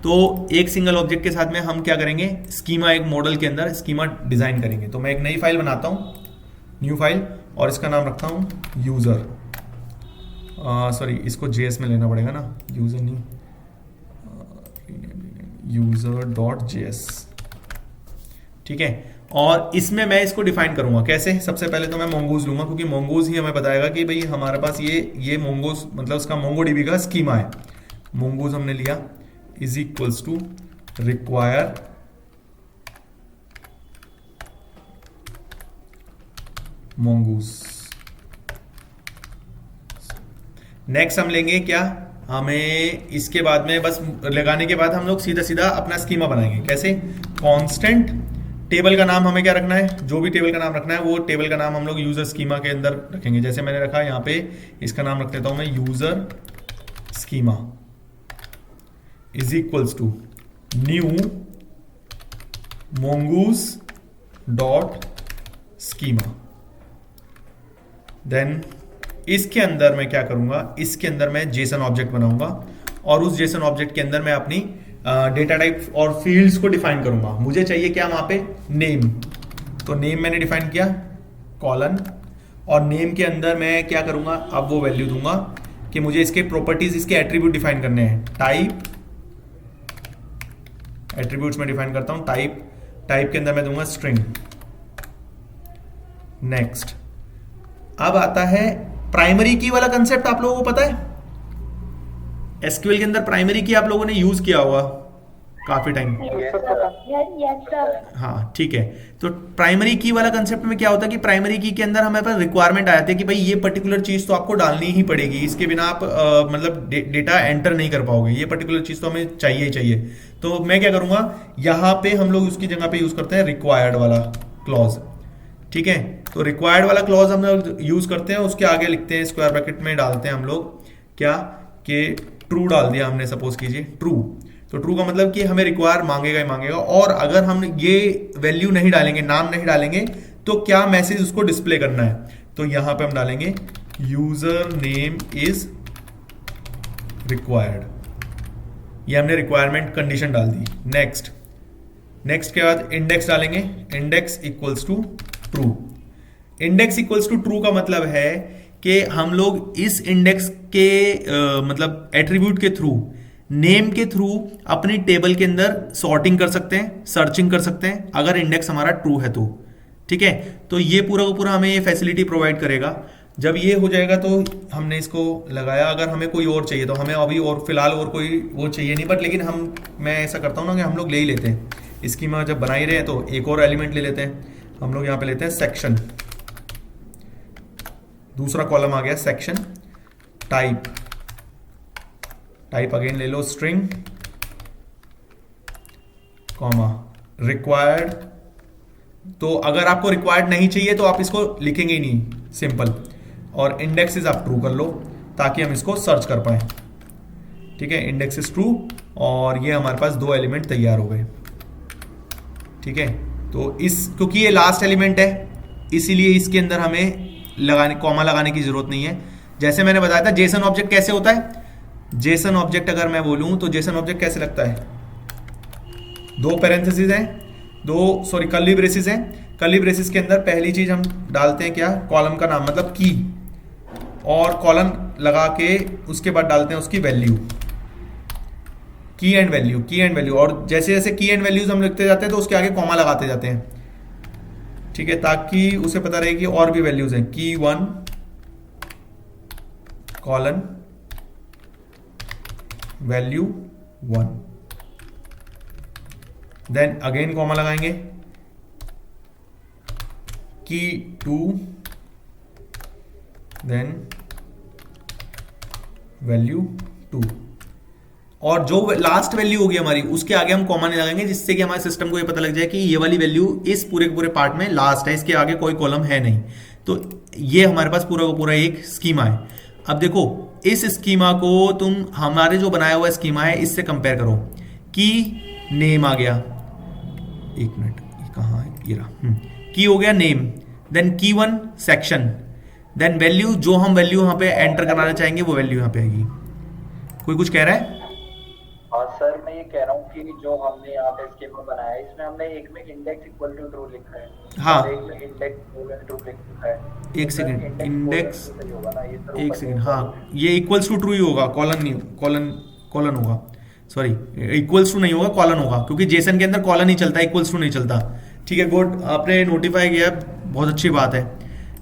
तो एक सिंगल ऑब्जेक्ट के साथ में हम क्या करेंगे, स्कीमा, एक मॉडल के अंदर स्कीमा डिजाइन करेंगे। तो मैं एक नई फाइल बनाता हूँ, न्यू फाइल, और इसका नाम रखता हूँ यूजर। सॉरी, इसको JS में लेना पड़ेगा ना, यूजर नहीं, user.js। ठीक है, और इसमें मैं इसको डिफाइन करूंगा कैसे। सबसे पहले तो मैं mongoose लूंगा, क्योंकि mongoose ही हमें बताएगा कि भाई हमारे पास ये mongoose मतलब उसका MongoDB का स्कीमा है। mongoose हमने लिया is equals to require mongoose। Next हम लेंगे क्या, हमें इसके बाद में बस लगाने के बाद हम लोग सीधा सीधा अपना स्कीमा बनाएंगे। कैसे? कांस्टेंट टेबल का नाम हमें क्या रखना है, जो भी टेबल का नाम रखना है वो टेबल का नाम हम लोग यूजर स्कीमा के अंदर रखेंगे। जैसे मैंने रखा यहाँ पे, इसका नाम रख देता हूं मैं user schema is equals to new mongoose dot schema. Then इसके अंदर मैं क्या करूंगा, इसके अंदर मैं जेसन ऑब्जेक्ट बनाऊंगा, और उस जेसन ऑब्जेक्ट के अंदर मैं अपनी डेटा टाइप और फील्ड्स को डिफाइन करूंगा। मुझे चाहिए क्या वहां पे, नेम। तो नेम मैंने डिफाइन किया, कॉलन, और नेम के अंदर मैं क्या करूंगा, अब वो वैल्यू दूंगा कि मुझे इसके प्रॉपर्टीज, इसके एट्रीब्यूट डिफाइन करने हैं। टाइप, एट्रीब्यूट्स में डिफाइन करता हूं टाइप, टाइप के अंदर मैं दूंगा स्ट्रिंग। नेक्स्ट, अब आता है प्राइमरी की वाला कंसेप्ट। आप लोगों को पता है एसक्यूएल के अंदर प्राइमरी की आप लोगों ने यूज किया होगा काफी टाइम। Yes, sir. हाँ ठीक है, तो प्राइमरी की वाला कंसेप्ट में क्या होता है कि प्राइमरी की के अंदर हमारे पास रिक्वायरमेंट आ जाती है कि भाई ये पर्टिकुलर चीज तो आपको डालनी ही पड़ेगी, इसके बिना आप मतलब डेटा एंटर नहीं कर पाओगे, ये पर्टिकुलर चीज तो हमें चाहिए ही चाहिए। तो मैं क्या करूंगा, यहाँ पे हम लोग उसकी जगह पे यूज करते हैं रिक्वायर्ड वाला क्लॉज। ठीक है, तो रिक्वायर्ड वाला क्लॉज हम लोग यूज करते हैं, उसके आगे लिखते हैं स्क्वायर ब्रैकेट में डालते हैं हम लोग क्या, कि ट्रू डाल दिया हमने, सपोज कीजिए ट्रू। तो ट्रू का मतलब कि हमें रिक्वायर मांगेगा ही मांगेगा, और अगर हम ये वैल्यू नहीं डालेंगे, नाम नहीं डालेंगे, तो क्या मैसेज उसको डिस्प्ले करना है। तो यहां पे हम डालेंगे यूजर नेम इज रिक्वायर्ड, ये हमने रिक्वायरमेंट कंडीशन डाल दी। नेक्स्ट के बाद इंडेक्स डालेंगे, index equals to true. Index equals to true का मतलब है कि हम लोग इस इंडेक्स के मतलब एट्रीब्यूट के थ्रू, नेम के थ्रू अपनी टेबल के अंदर सॉर्टिंग कर सकते हैं, सर्चिंग कर सकते हैं, अगर इंडेक्स हमारा ट्रू है तो। ठीक है, तो ये पूरा का पूरा हमें ये फैसिलिटी प्रोवाइड करेगा। जब ये हो जाएगा तो हमने इसको लगाया। अगर हमें कोई और चाहिए तो हमें अभी और फिलहाल और कोई वो चाहिए नहीं, बट लेकिन मैं ऐसा करता हूँ ना कि हम लोग ले ही लेते हैं। स्कीमा जब बना ही रहे हैं तो एक और एलिमेंट ले लेते हैं। हम लोग यहाँ पे लेते हैं सेक्शन, दूसरा कॉलम आ गया सेक्शन। टाइप अगेन ले लो स्ट्रिंग, कॉमा रिक्वायर्ड। तो अगर आपको रिक्वायर्ड नहीं चाहिए तो आप इसको लिखेंगे ही नहीं, सिंपल। और इंडेक्सेस आप ट्रू कर लो ताकि हम इसको सर्च कर पाए। ठीक है, इंडेक्स इज ट्रू और ये हमारे पास 2 एलिमेंट तैयार हो गए। ठीक है, तो क्योंकि ये लास्ट एलिमेंट है इसीलिए इसके अंदर हमें कॉमा लगाने की जरूरत नहीं है। जैसे मैंने बताया था जेसन ऑब्जेक्ट कैसे होता है। जेसन ऑब्जेक्ट अगर मैं बोलूं तो जेसन ऑब्जेक्ट कैसे लगता है, 2 पैरेंथेसिस हैं, कर्ली ब्रेसिस हैं। कर्ली ब्रेसिस के अंदर पहली चीज हम डालते हैं क्या, कॉलम का नाम मतलब की, और कॉलम लगा के उसके बाद डालते हैं उसकी वैल्यू, की एंड वैल्यू। और जैसे जैसे की एंड वैल्यूज हम लिखते जाते हैं तो उसके आगे कॉमा लगाते जाते हैं। ठीक है, ताकि उसे पता रहे कि और भी वैल्यूज हैं, key 1 colon value 1, then again comma लगाएंगे, की 2 देन वैल्यू 2। और जो लास्ट वैल्यू होगी हमारी उसके आगे हम कॉमा नहीं लगाएंगे, जिससे कि हमारे सिस्टम को ये पता लग जाए कि ये वाली वैल्यू इस पूरे के पूरे पार्ट में लास्ट है, इसके आगे कोई कॉलम है नहीं। तो ये हमारे पास पूरा का पूरा एक स्कीमा है। अब देखो इस स्कीमा को तुम हमारे जो बनाया हुआ स्कीमा है इससे कंपेयर करो। की नेम आ गया, एक मिनट ये कहाँ है, ये रहा, की हो गया नेम, देन की 1 सेक्शन, देन वैल्यू, जो हम वैल्यू यहाँ पे एंटर कराना चाहेंगे वो वैल्यू यहाँ पे आएगी। कोई कुछ कह रहा है? हाँ सर, मैं ये कह रहा हूँ कि जो हमने यहाँ पे स्कीमा बनाया है इसमें हमने एक में इंडेक्स इक्वल टू ट्रू लिखा है, हाँ, एक में इंडेक्स ट्रू लिखा है। एक सेकंड, इंडेक्स एक सेकंड, हाँ ये इक्वल्स टू ट्रू ही होगा, कॉलन नहीं, कॉलन होगा, सॉरी इक्वल्स टू नहीं होगा, कॉलन होगा, क्योंकि जेसन के अंदर कॉलन ही चलता है, इक्वल्स टू नहीं चलता। ठीक है, गुड, आपने नोटिफाई किया, बहुत अच्छी बात है।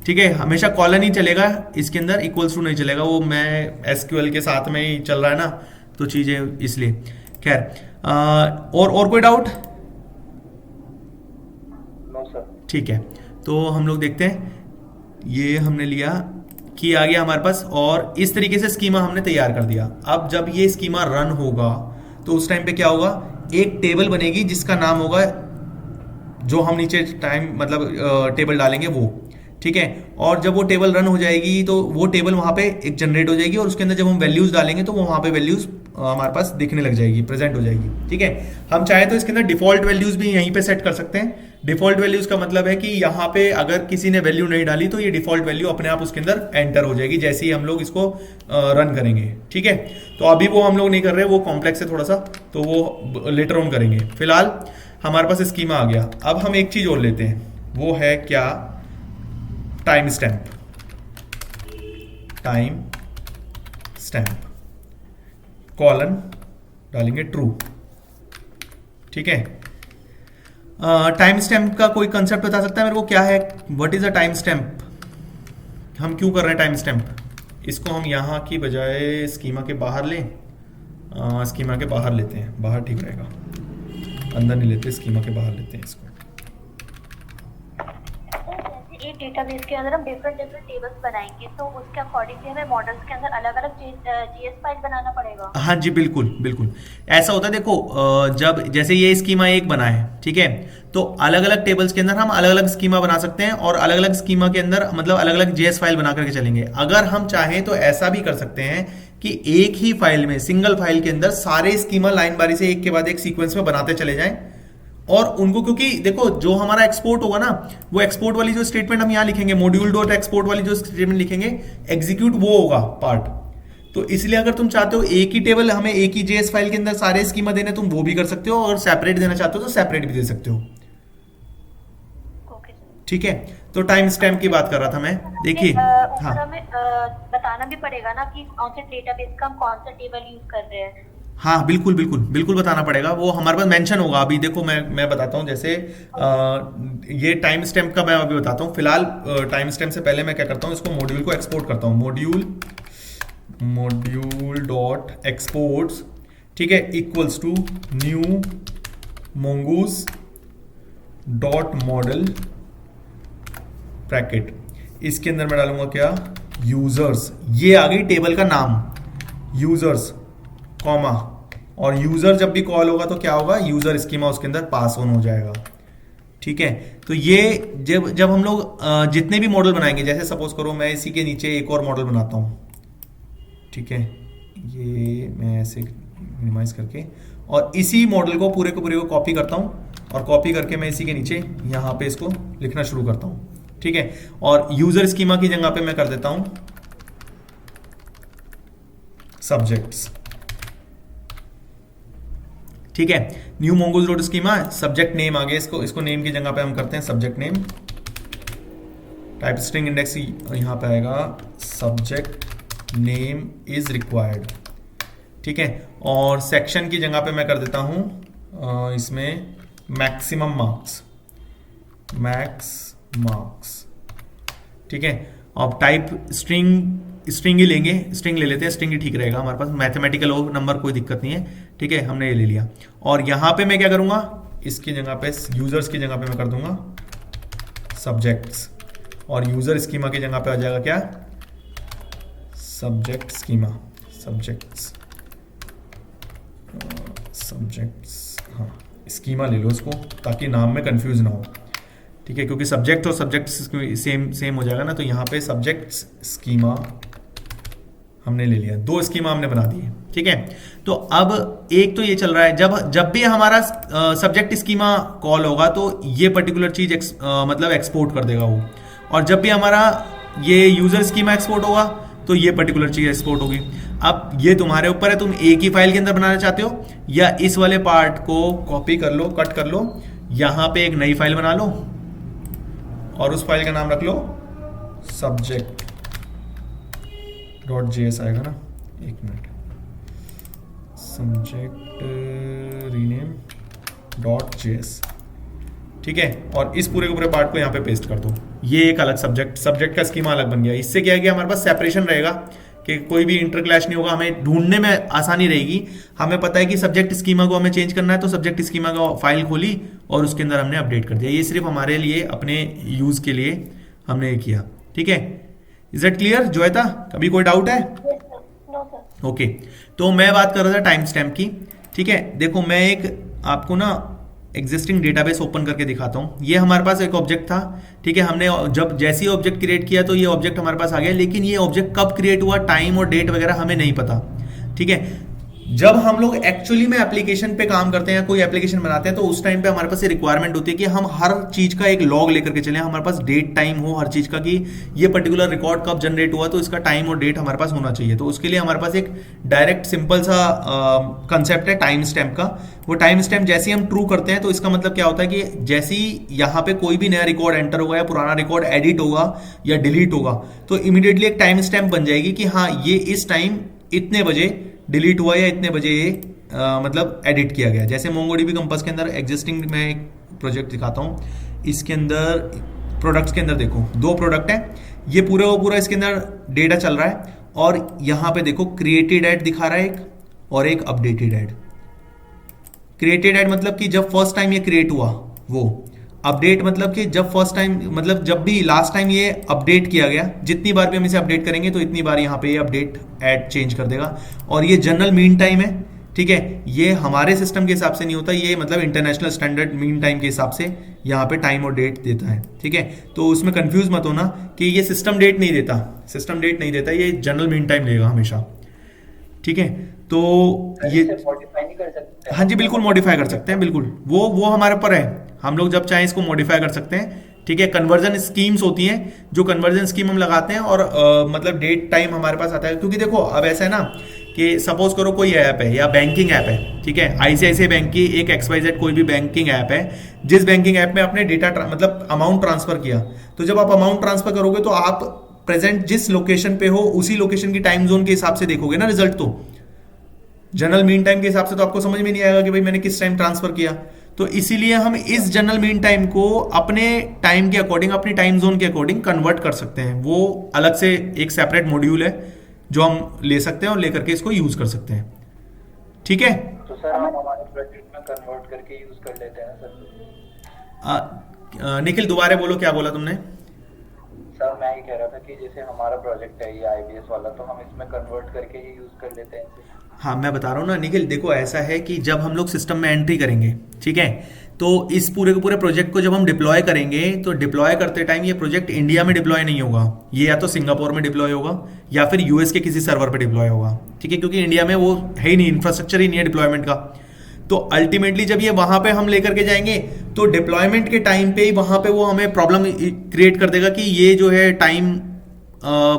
ठीक है, हमेशा कॉलन ही चलेगा इसके अंदर, इक्वल्स टू नहीं चलेगा। वो मैं एसक्यूएल के साथ में ही चल रहा है ना, तो चीजें इसलिए। खैर और कोई डाउट? No sir. ठीक है, तो हम लोग देखते हैं, ये हमने लिया कि आ गया हमारे पास, और इस तरीके से स्कीमा हमने तैयार कर दिया। अब जब ये स्कीमा रन होगा तो उस टाइम पे क्या होगा, एक टेबल बनेगी जिसका नाम होगा, जो हम नीचे टेबल डालेंगे वो। ठीक है, और जब वो टेबल रन हो जाएगी तो वो टेबल वहां पे एक जनरेट हो जाएगी, और उसके अंदर जब हम वैल्यूज डालेंगे तो वो वहां पे वैल्यूज हमारे पास दिखने लग जाएगी, प्रेजेंट हो जाएगी। ठीक है, हम चाहे तो इसके अंदर डिफॉल्ट वैल्यूज भी यहीं पे सेट कर सकते हैं। डिफॉल्ट वैल्यूज का मतलब है कि यहाँ पे अगर किसी ने वैल्यू नहीं डाली तो ये डिफॉल्ट वैल्यू अपने आप उसके अंदर एंटर हो जाएगी जैसे ही हम लोग इसको रन करेंगे। ठीक है, तो अभी वो हम लोग नहीं कर रहे, वो कॉम्प्लेक्स है थोड़ा सा, तो वो लेटर ऑन करेंगे। फिलहाल हमारे पास स्कीमा आ गया। अब हम एक चीज और लेते हैं, वो है क्या, टाइम स्टैम्प। कॉलन डालेंगे ट्रू। ठीक है, टाइम स्टैम्प का कोई कंसेप्ट बता सकता है मेरे को, क्या है, what is a time stamp, हम क्यों कर रहे हैं टाइम स्टैम्प? इसको हम यहाँ की बजाय स्कीमा के बाहर लें, स्कीमा के बाहर लेते हैं, बाहर ठीक रहेगा, अंदर नहीं लेते, स्कीमा के बाहर लेते हैं इसको। एक डेटाबेस के अंदर हम डिफरेंट टेबल्स बनाएंगे तो उसके अकॉर्डिंगली हमें मॉडल्स के अंदर अलग अलग जीएस फाइल बनाना पड़ेगा। हाँ जी, बिल्कुल बिल्कुल ऐसा होता है। देखो जब जैसे ये स्कीमा एक बना है, ठीक है, तो अलग अलग टेबल्स के अंदर हम अलग अलग स्कीमा बना सकते हैं, और अलग अलग स्कीमा के अंदर मतलब अलग अलग जेएस फाइल बना करके चलेंगे। अगर हम चाहें तो ऐसा भी कर सकते हैं कि एक ही फाइल में, सिंगल फाइल के अंदर सारे स्कीमा लाइन बारी से एक के बाद एक सीक्वेंस में बनाते चले जाएं, और उनको, क्योंकि देखो जो हमारा एक्सपोर्ट होगा ना, वो एक्सपोर्ट वाली जो स्टेटमेंट हम यहाँ लिखेंगे, मॉड्यूल डॉट एक्सपोर्ट वाली जो स्टेटमेंट लिखेंगे, एग्जीक्यूट वो होगा पार्ट। तो इसलिए अगर तुम चाहते हो एक ही टेबल हमें एक ही जेएस फाइल के अंदर सारे स्कीमा देने, तुम वो भी कर सकते हो, और सेपरेट देना चाहते हो तो सेपरेट भी दे सकते हो। Okay sir. ठीक है, तो टाइम स्टैम्प की बात कर रहा था मैं। देखिए ऊपर हाँ हमें बताना भी पड़ेगा ना कि कौन से डेटाबेस का हम कौन सा टेबल यूज कर रहे हैं। हाँ बिल्कुल बिल्कुल बिल्कुल बताना पड़ेगा, वो हमारे पास मेंशन होगा। अभी देखो मैं बताता हूँ, जैसे ये टाइम स्टैम्प का मैं अभी बताता हूँ। फिलहाल टाइम स्टैम्प से पहले मैं क्या करता हूँ, इसको मॉड्यूल को एक्सपोर्ट करता हूँ। मॉड्यूल डॉट एक्सपोर्ट्स, ठीक है, equals to new mongoose dot model bracket. इसके अंदर मैं डालूंगा क्या, यूजर्स। ये आ गई टेबल का नाम, यूजर्स कॉमा, और यूजर जब भी कॉल होगा तो क्या होगा, यूजर स्कीमा उसके अंदर पास ऑन हो जाएगा। ठीक है, तो ये जब हम लोग जितने भी मॉडल बनाएंगे, जैसे सपोज करो मैं इसी के नीचे एक और मॉडल बनाता हूं, ठीक है, ये मैं ऐसे मिनिमाइज करके, और इसी मॉडल को पूरे को कॉपी करता हूं, और कॉपी करके मैं इसी के नीचे यहां पे इसको लिखना शुरू करता हूं। ठीक है, और यूजर स्कीमा की जगह पे मैं कर देता हूं सब्जेक्ट्स। ठीक है, new Mongoose dot schema, subject name आ गया, इसको नेम की जगह पे हम करते हैं subject name. Type string index यहां पे आएगा सब्जेक्ट नेम इज रिक्वायर्ड। ठीक है, और सेक्शन की जगह पे मैं कर देता हूं इसमें मैक्सिमम मार्क्स। ठीक है, अब टाइप स्ट्रिंग ही लेंगे, स्ट्रिंग ले लेते हैं, स्ट्रिंग ही ठीक रहेगा हमारे पास, मैथमेटिकल हो नंबर कोई दिक्कत नहीं है। ठीक है, हमने ये ले लिया, और यहां पे मैं क्या करूंगा, इसकी जगह पे यूजर्स की जगह पे मैं कर दूंगा सब्जेक्ट्स, और यूजर स्कीमा की जगह पे आ जाएगा क्या, सब्जेक्ट स्कीमा, सब्जेक्ट्स, हाँ स्कीमा ले लो इसको, ताकि नाम में कंफ्यूज ना हो। ठीक है, क्योंकि सब्जेक्ट और सब्जेक्ट सेम हो जाएगा ना, तो यहाँ पे सब्जेक्ट स्कीमा हमने ले लिया, 2 स्कीमा हमने बना दी है। ठीक है, तो अब एक तो ये चल रहा है, जब भी हमारा सब्जेक्ट स्कीमा कॉल होगा तो ये पर्टिकुलर चीज मतलब एक्सपोर्ट कर देगा वो, और जब भी हमारा ये यूजर स्कीमा एक्सपोर्ट होगा तो ये पर्टिकुलर चीज एक्सपोर्ट होगी। अब ये तुम्हारे ऊपर है, तुम एक ही फाइल के अंदर बनाना चाहते हो, या इस वाले पार्ट को कॉपी कर लो, कट कर लो, यहां पे एक नई फाइल बना लो, और उस फाइल का नाम रख लो सब्जेक्ट .js आएगा ना, एक मिनट, सब्जेक्ट रीनेम .js। ठीक है, और इस पूरे पार्ट को यहाँ पे पेस्ट कर दो। ये एक अलग सब्जेक्ट का स्कीमा अलग बन गया। इससे क्या है कि हमारे पास सेपरेशन रहेगा, कि कोई भी इंटरक्लैश नहीं होगा, हमें ढूंढने में आसानी रहेगी। हमें पता है कि सब्जेक्ट स्कीमा को हमें चेंज करना है, तो सब्जेक्ट स्कीमा का फाइल खोली और उसके अंदर हमने अपडेट कर दिया। ये सिर्फ हमारे लिए, अपने यूज के लिए हमने ये किया। ठीक है, इज इट क्लियर जोयता, अभी कोई डाउट है? No sir. ओके, तो मैं बात कर रहा था टाइम स्टैम्प की। ठीक है, देखो मैं एक आपको ना एग्जिस्टिंग डेटाबेस ओपन करके दिखाता हूं। ये हमारे पास एक ऑब्जेक्ट था। ठीक है, हमने जब जैसे ही ऑब्जेक्ट क्रिएट किया तो ये ऑब्जेक्ट हमारे पास आ गया, लेकिन ये ऑब्जेक्ट कब क्रिएट हुआ, टाइम और डेट वगैरह हमें नहीं पता। ठीक है, जब हम लोग एक्चुअली में एप्लीकेशन पे काम करते हैं, कोई एप्लीकेशन बनाते हैं, तो उस टाइम पे हमारे पास ये रिक्वायरमेंट होती है कि हम हर चीज का एक लॉग लेकर के चलें, हमारे पास डेट टाइम हो हर चीज का, कि ये पर्टिकुलर रिकॉर्ड कब जनरेट हुआ, तो इसका टाइम और डेट हमारे पास होना चाहिए। तो उसके लिए हमारे पास एक डायरेक्ट सिंपल सा कंसेप्ट है टाइम स्टैम्प का। वो टाइम स्टैम्प जैसे ही हम ट्रू करते हैं, तो इसका मतलब क्या होता है कि जैसे ही यहाँ पे कोई भी नया रिकॉर्ड एंटर होगा या पुराना रिकॉर्ड एडिट होगा या डिलीट होगा, तो इमीडिएटली एक टाइम स्टैम्प बन जाएगी कि हाँ ये इस टाइम इतने बजे डिलीट हुआ या इतने बजे ये मतलब एडिट किया गया। जैसे मोंगोडीबी कंपास के अंदर एग्जिस्टिंग में एक प्रोजेक्ट दिखाता हूँ, इसके अंदर प्रोडक्ट्स के अंदर देखो 2 प्रोडक्ट है, ये पूरा इसके अंदर डेटा चल रहा है, और यहाँ पे देखो क्रिएटेड ऐड दिखा रहा है एक, और एक अपडेटेड ऐड। क्रिएटेड ऐड मतलब कि जब फर्स्ट टाइम ये क्रिएट हुआ वो, अपडेट मतलब कि जब फर्स्ट टाइम, मतलब जब भी लास्ट टाइम ये अपडेट किया गया, जितनी बार भी हम इसे अपडेट करेंगे तो इतनी बार यहाँ पे ये अपडेट ऐड चेंज कर देगा। और ये जनरल मीन टाइम है। ठीक है, ये हमारे सिस्टम के हिसाब से नहीं होता, ये मतलब इंटरनेशनल स्टैंडर्ड मीन टाइम के हिसाब से यहाँ पे टाइम और डेट देता है। ठीक है, तो उसमें कंफ्यूज मत होना कि ये सिस्टम डेट नहीं देता, ये जनरल मीन टाइम लेगा हमेशा। ठीक है, तो ये मॉडिफाई नहीं कर सकते? हाँ जी बिल्कुल मॉडिफाई कर सकते हैं, बिल्कुल वो हमारे ऊपर है, हम लोग जब चाहें इसको मॉडिफाई कर सकते हैं। ठीक है। कन्वर्जन स्कीम्स होती हैं, जो कन्वर्जन स्कीम हम लगाते हैं और मतलब डेट टाइम हमारे पास आता है। क्योंकि देखो अब ऐसा है ना कि सपोज करो कोई ऐप है या बैंकिंग ऐप है, ठीक है, आईसीआईसीआई बैंक की एक XYZ कोई भी बैंकिंग ऐप है, जिस बैंकिंग ऐप में आपने डेटा मतलब अमाउंट ट्रांसफर किया, तो जब आप अमाउंट ट्रांसफर करोगे तो आप प्रेजेंट जिस लोकेशन पे हो उसी लोकेशन की टाइम जोन के हिसाब से देखोगे ना रिजल्ट। तो जनरल मीन टाइम के हिसाब से तो आपको समझ में नहीं आएगा कि भाई मैंने किस टाइम ट्रांसफर किया। तो इसीलिए हम इस जनरल मीन टाइम को अपने टाइम के अकॉर्डिंग, अपनी टाइम जोन के अकॉर्डिंग कन्वर्ट कर सकते हैं। वो अलग से एक सेपरेट मॉड्यूल है जो हम ले सकते हैं और लेकर के इसको यूज कर सकते हैं, ठीक है। तो सर हम हमारे प्रोजेक्ट में कन्वर्ट करके यूज कर लेते हैं सर। निखिल दोबारा बोलो, क्या बोला तुमने? सर मैं ये कह रहा था कि जैसे हमारा प्रोजेक्ट है ये IBS वाला, तो हम इसमें कन्वर्ट करके ही यूज कर लेते हैं। हाँ मैं बता रहा हूँ ना निखिल, देखो ऐसा है कि जब हम लोग सिस्टम में एंट्री करेंगे, ठीक है, तो इस पूरे के पूरे प्रोजेक्ट को जब हम डिप्लॉय करेंगे तो डिप्लॉय करते टाइम ये प्रोजेक्ट इंडिया में डिप्लॉय नहीं होगा, ये या तो सिंगापुर में डिप्लॉय होगा या फिर यूएस के किसी सर्वर पे डिप्लॉय होगा, ठीक है, क्योंकि इंडिया में वो है ही नहीं, इंफ्रास्ट्रक्चर ही नहीं है डिप्लॉयमेंट का। तो अल्टीमेटली जब ये वहां पे हम लेकर के जाएंगे तो डिप्लॉयमेंट के टाइम पे ही वहां पे वो हमें प्रॉब्लम क्रिएट कर देगा कि ये जो है टाइम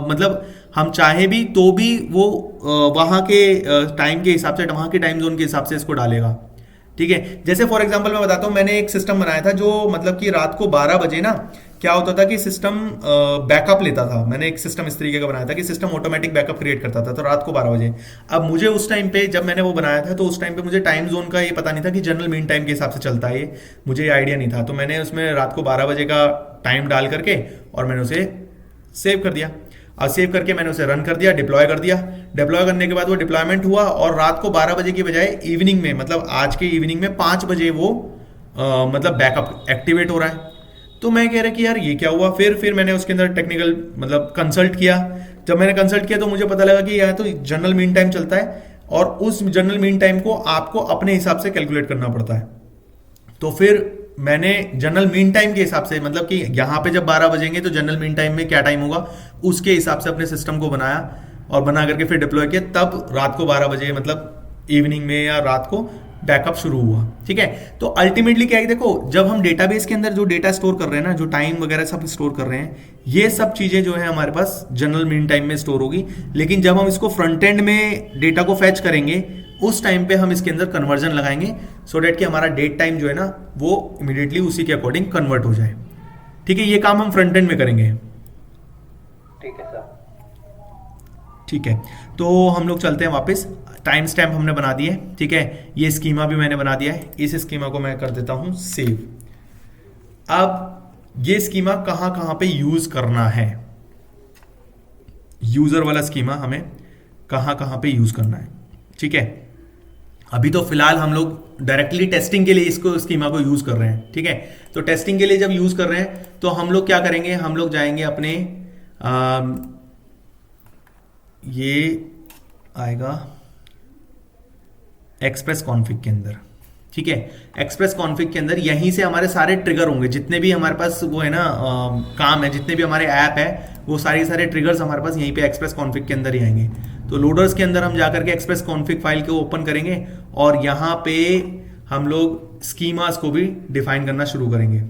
मतलब हम चाहे भी तो भी वो वहां के टाइम के हिसाब से, वहां के टाइम जोन के हिसाब से इसको डालेगा, ठीक है। जैसे फॉर एग्जांपल मैं बताता हूँ, मैंने एक सिस्टम बनाया था जो मतलब कि रात को 12 बजे ना क्या होता था कि सिस्टम बैकअप लेता था। मैंने एक सिस्टम इस तरीके का बनाया था कि सिस्टम ऑटोमेटिक बैकअप क्रिएट करता था, तो रात को 12 बजे। अब मुझे उस टाइम पे जब मैंने वो बनाया था तो उस टाइम पे मुझे टाइम जोन का ये पता नहीं था कि जनरल मीन टाइम के हिसाब से चलता है, ये मुझे ये आइडिया नहीं था। तो मैंने उसमें रात को 12 बजे का टाइम डाल करके और मैंने उसे सेव कर दिया। अब सेव करके मैंने उसे रन कर दिया, डिप्लॉय कर दिया। डिप्लॉय करने के बाद वो डिप्लॉयमेंट हुआ और रात को 12 बजे की बजाय इवनिंग में, मतलब आज के इवनिंग में 5 बजे वो मतलब बैकअप एक्टिवेट हो रहा है। तो मैं कह रहा कि यार ये क्या हुआ। फिर मैंने उसके अंदर टेक्निकल मतलब कंसल्ट किया। जब मैंने कंसल्ट किया तो मुझे पता लगा कि यार तो जनरल मीन टाइम चलता है और उस जनरल मीन टाइम को आपको अपने हिसाब से कैलकुलेट करना पड़ता है। तो फिर मैंने जनरल मीन टाइम के हिसाब से, मतलब कि यहाँ पे जब 12 बजेंगे तो जनरल मीन टाइम में क्या टाइम होगा उसके हिसाब से अपने सिस्टम को बनाया और बना करके फिर डिप्लॉय किया। तब रात को 12 बजे मतलब इवनिंग में या रात को बैकअप शुरू हुआ, ठीक है। तो अल्टीमेटली क्या है, देखो जब हम डेटाबेस के अंदर जो डेटा स्टोर कर रहे हैं ना, जो टाइम वगैरह सब स्टोर कर रहे हैं, ये सब चीजें जो है हमारे पास जनरल मीन टाइम में स्टोर होगी। लेकिन जब हम इसको फ्रंट एंड में डेटा को फैच करेंगे उस टाइम पे हम इसके अंदर कन्वर्जन लगाएंगे सो डेट कि हमारा डेट टाइम जो है ना वो इमीडिएटली उसी के अकॉर्डिंग कन्वर्ट हो जाए, ठीक है। ये काम हम फ्रंट एंड में करेंगे, ठीक है सर। ठीक है। तो हम लोग चलते हैं वापस। टाइम स्टैम्प हमने बना दिए, ठीक है। ये स्कीमा भी मैंने बना दिया है। इस स्कीमा को मैं कर देता हूं सेव। अब ये स्कीमा कहां कहां पे यूज करना है, यूजर वाला स्कीमा हमें कहां कहां पे यूज करना है, ठीक है। अभी तो फिलहाल हम लोग डायरेक्टली टेस्टिंग के लिए इसको स्कीमा को यूज कर रहे हैं, ठीक है। तो टेस्टिंग के लिए जब यूज कर रहे हैं तो हम लोग क्या करेंगे, हम लोग जाएंगे अपने ये आएगा एक्सप्रेस कॉन्फिग के अंदर, ठीक है। एक्सप्रेस कॉन्फिग के अंदर यहीं से हमारे सारे ट्रिगर होंगे, जितने भी हमारे पास वो है ना काम है, जितने भी हमारे ऐप है वो सारे ट्रिगर्स हमारे पास यहीं पे एक्सप्रेस कॉन्फिग के अंदर ही आएंगे। तो लोडर्स के अंदर हम जाकर के एक्सप्रेस कॉन्फिग फाइल को ओपन करेंगे और यहाँ पे हम लोग स्कीमास को भी डिफाइन करना शुरू करेंगे।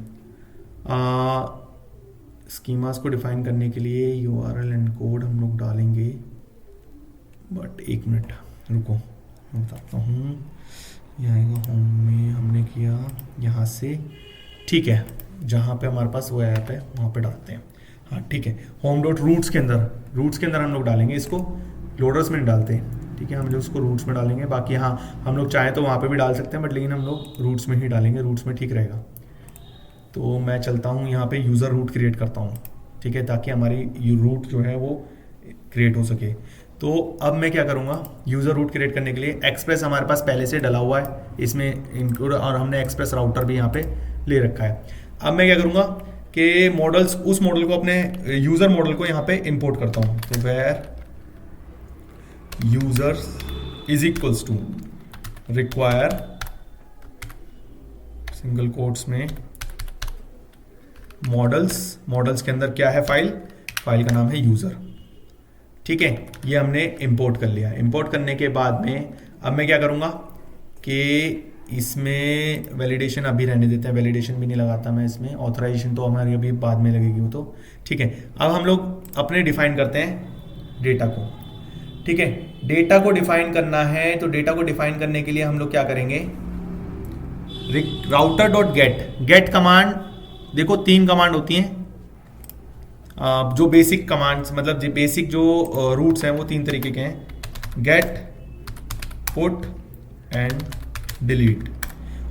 स्कीमास को डिफाइन करने के लिए URL एंड कोड हम लोग डालेंगे, बट एक मिनट रुको मैं बताता हूँ। ये आएगा होम में, हमने किया यहाँ से, ठीक है, जहाँ पे हमारे पास वो ऐप है वहाँ पे डालते हैं। हाँ ठीक है, होम डॉट रूट्स के अंदर हम लोग डालेंगे इसको, लोडर्स में नहीं डालते हैं, ठीक है। हम लोग उसको रूट्स में डालेंगे। बाकी हाँ हम लोग चाहें तो वहाँ पे भी डाल सकते हैं, बट लेकिन हम लोग रूट्स में ही डालेंगे, रूट्स में ठीक रहेगा। तो मैं चलता हूँ यहाँ पे यूज़र रूट क्रिएट करता हूँ, ठीक है, ताकि हमारी रूट जो है वो क्रिएट हो सके। तो अब मैं क्या करूँगा, यूज़र रूट क्रिएट करने के लिए एक्सप्रेस हमारे पास पहले से डला हुआ है इसमें इंक्लूड, और हमने एक्सप्रेस राउटर भी यहाँ पे ले रखा है। अब मैं क्या करूँगा कि मॉडल्स, उस मॉडल को अपने यूज़र मॉडल को यहाँ पे इंपोर्ट करता हूँ। तो var users is equals to require single quotes में मॉडल्स के अंदर क्या है, फाइल का नाम है यूजर, ठीक है। ये हमने इंपोर्ट कर लिया। इंपोर्ट करने के बाद में अब मैं क्या करूंगा कि इसमें वैलिडेशन अभी रहने देते हैं, वैलिडेशन भी नहीं लगाता मैं इसमें, ऑथराइजेशन तो हमारी अभी बाद में लगेगी वो तो। ठीक है, अब हम लोग अपने डिफाइन करते हैं डेटा को। ठीक है, डेटा को डिफाइन करना है, तो डेटा को डिफाइन करने के लिए हम लोग क्या करेंगे, राउटर डॉट गेट कमांड, देखो 3 कमांड होती हैं जो बेसिक कमांड्स, मतलब जो बेसिक जो रूट्स हैं वो 3 तरीके के हैं, गेट, पुट एंड डिलीट।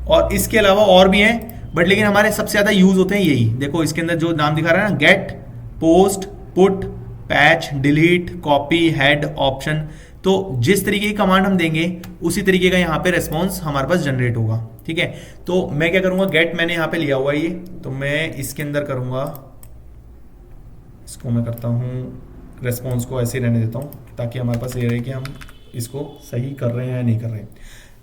और इसके अलावा और भी हैं, बट लेकिन हमारे सबसे ज्यादा यूज होते हैं यही। देखो इसके अंदर जो नाम दिखा रहा है ना, get, post, put, patch, delete, copy, head, option, तो जिस तरीके की कमांड हम देंगे उसी तरीके का यहाँ पे रेस्पॉन्स हमारे पास जनरेट होगा। ठीक है, तो मैं क्या करूंगा, गेट मैंने यहाँ पे लिया हुआ है ये, तो मैं इसके अंदर करूंगा, इसको मैं करता हूँ रेस्पॉन्स को ऐसे रहने देता हूँ ताकि हमारे पास ये रहे कि हम इसको सही कर रहे हैं या नहीं कर रहे हैं।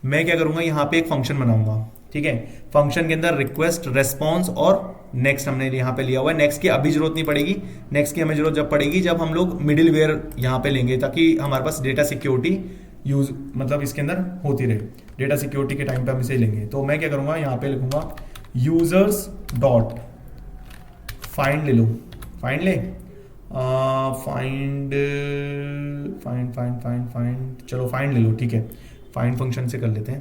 मैं क्या करूंगा, यहाँ पे एक फंक्शन बनाऊंगा। ठीक है, फंक्शन के अंदर रिक्वेस्ट, रेस्पॉन्स और नेक्स्ट हमने यहाँ पे लिया हुआ है। नेक्स्ट की अभी जरूरत नहीं पड़ेगी, नेक्स्ट की हमें जरूरत जब पड़ेगी जब हम लोग मिडिल वेयर यहाँ पे लेंगे, ताकि हमारे पास डेटा सिक्योरिटी यूज मतलब इसके अंदर होती रहे, डेटा सिक्योरिटी के टाइम पे हम इसे लेंगे। तो मैं क्या करूंगा, यहाँ पे लिखूंगा यूजर्स डॉट फाइंड, ले लो फाइंड ले फाइंड चलो फाइंड ले लो। ठीक है, फाइंड फंक्शन से कर लेते हैं,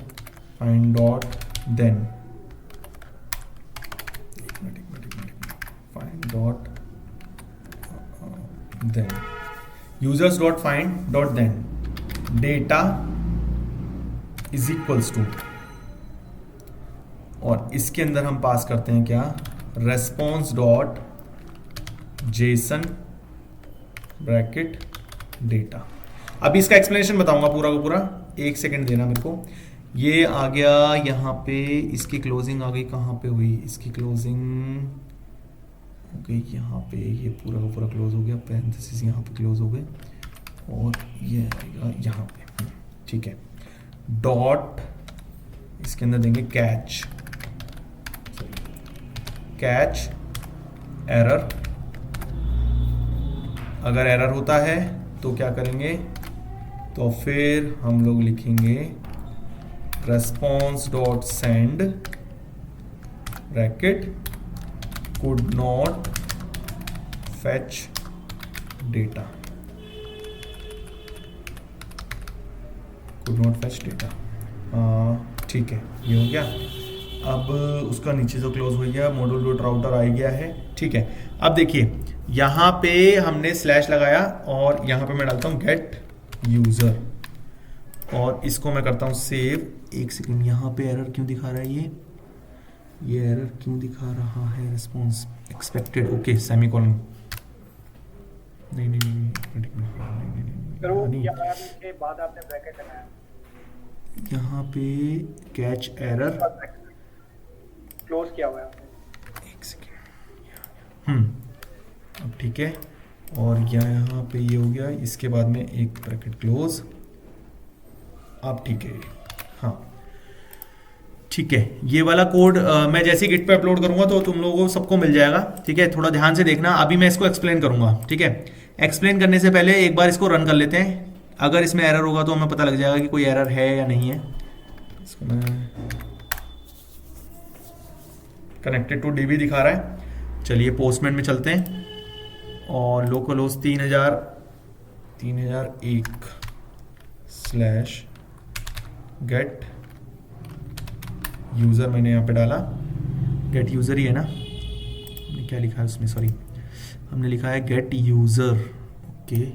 find dot then, find dot then, users dot find dot then, data is equals to, और इसके अंदर हम पास करते हैं क्या, response dot json bracket data. अभी इसका एक्सप्लेनेशन बताऊंगा पूरा का पूरा, 1 सेकेंड देना मेरे को। ये आ गया यहाँ पे, इसकी क्लोजिंग आ गई, कहाँ पे हुई इसकी क्लोजिंग, हो गई यहाँ पे, ये पूरा का पूरा क्लोज हो गया, पैरेंथेसिस यहाँ पे क्लोज हो गए, और ये आएगा यहाँ पे। ठीक है, डॉट इसके अंदर देंगे कैच, कैच एरर, अगर एरर होता है तो क्या करेंगे, तो फिर हम लोग लिखेंगे response dot send bracket could not fetch data, could not fetch data. ठीक है, ये हो गया। अब उसका नीचे से क्लोज हो गया, मॉड्यूल डॉट राउटर आ गया है। ठीक है, अब देखिए यहाँ पे हमने स्लैश लगाया और यहाँ पे मैं डालता हूँ गेट यूजर, और इसको मैं करता हूँ सेव। 1 सेकेंड, यहाँ पे एरर क्यों दिखा रहा है, ये एरर क्यों दिखा रहा है, रिस्पॉन्स एक्सपेक्टेड, ओके सेमीकोलन, नहीं के बाद आपने ब्रैकेट लगाया, यहाँ पे कैच एरर क्लोज किया हुआ है। 1 सेकेंड, अब ठीक है, और यहाँ पे ये हो गया, इसके बाद में एक ब्रैकेट क्लोज। अब ठीक है, हाँ ठीक है, ये वाला कोड मैं जैसे गिट पे अपलोड करूंगा तो तुम लोगों को सबको मिल जाएगा। ठीक है, थोड़ा ध्यान से देखना, अभी मैं इसको एक्सप्लेन करूंगा। ठीक है, एक्सप्लेन करने से पहले एक बार इसको रन कर लेते हैं, अगर इसमें एरर होगा तो हमें पता लग जाएगा कि कोई एरर है या नहीं है। इसको मैं कनेक्टेड टू डीबी दिखा रहा है, चलिए पोस्टमैन में चलते हैं, और local host 3001 slash gate user मैंने यहाँ पे डाला, गेट यूज़र ही है ना, क्या लिखा है उसमें, सॉरी हमने लिखा है गेट यूज़र। ओके,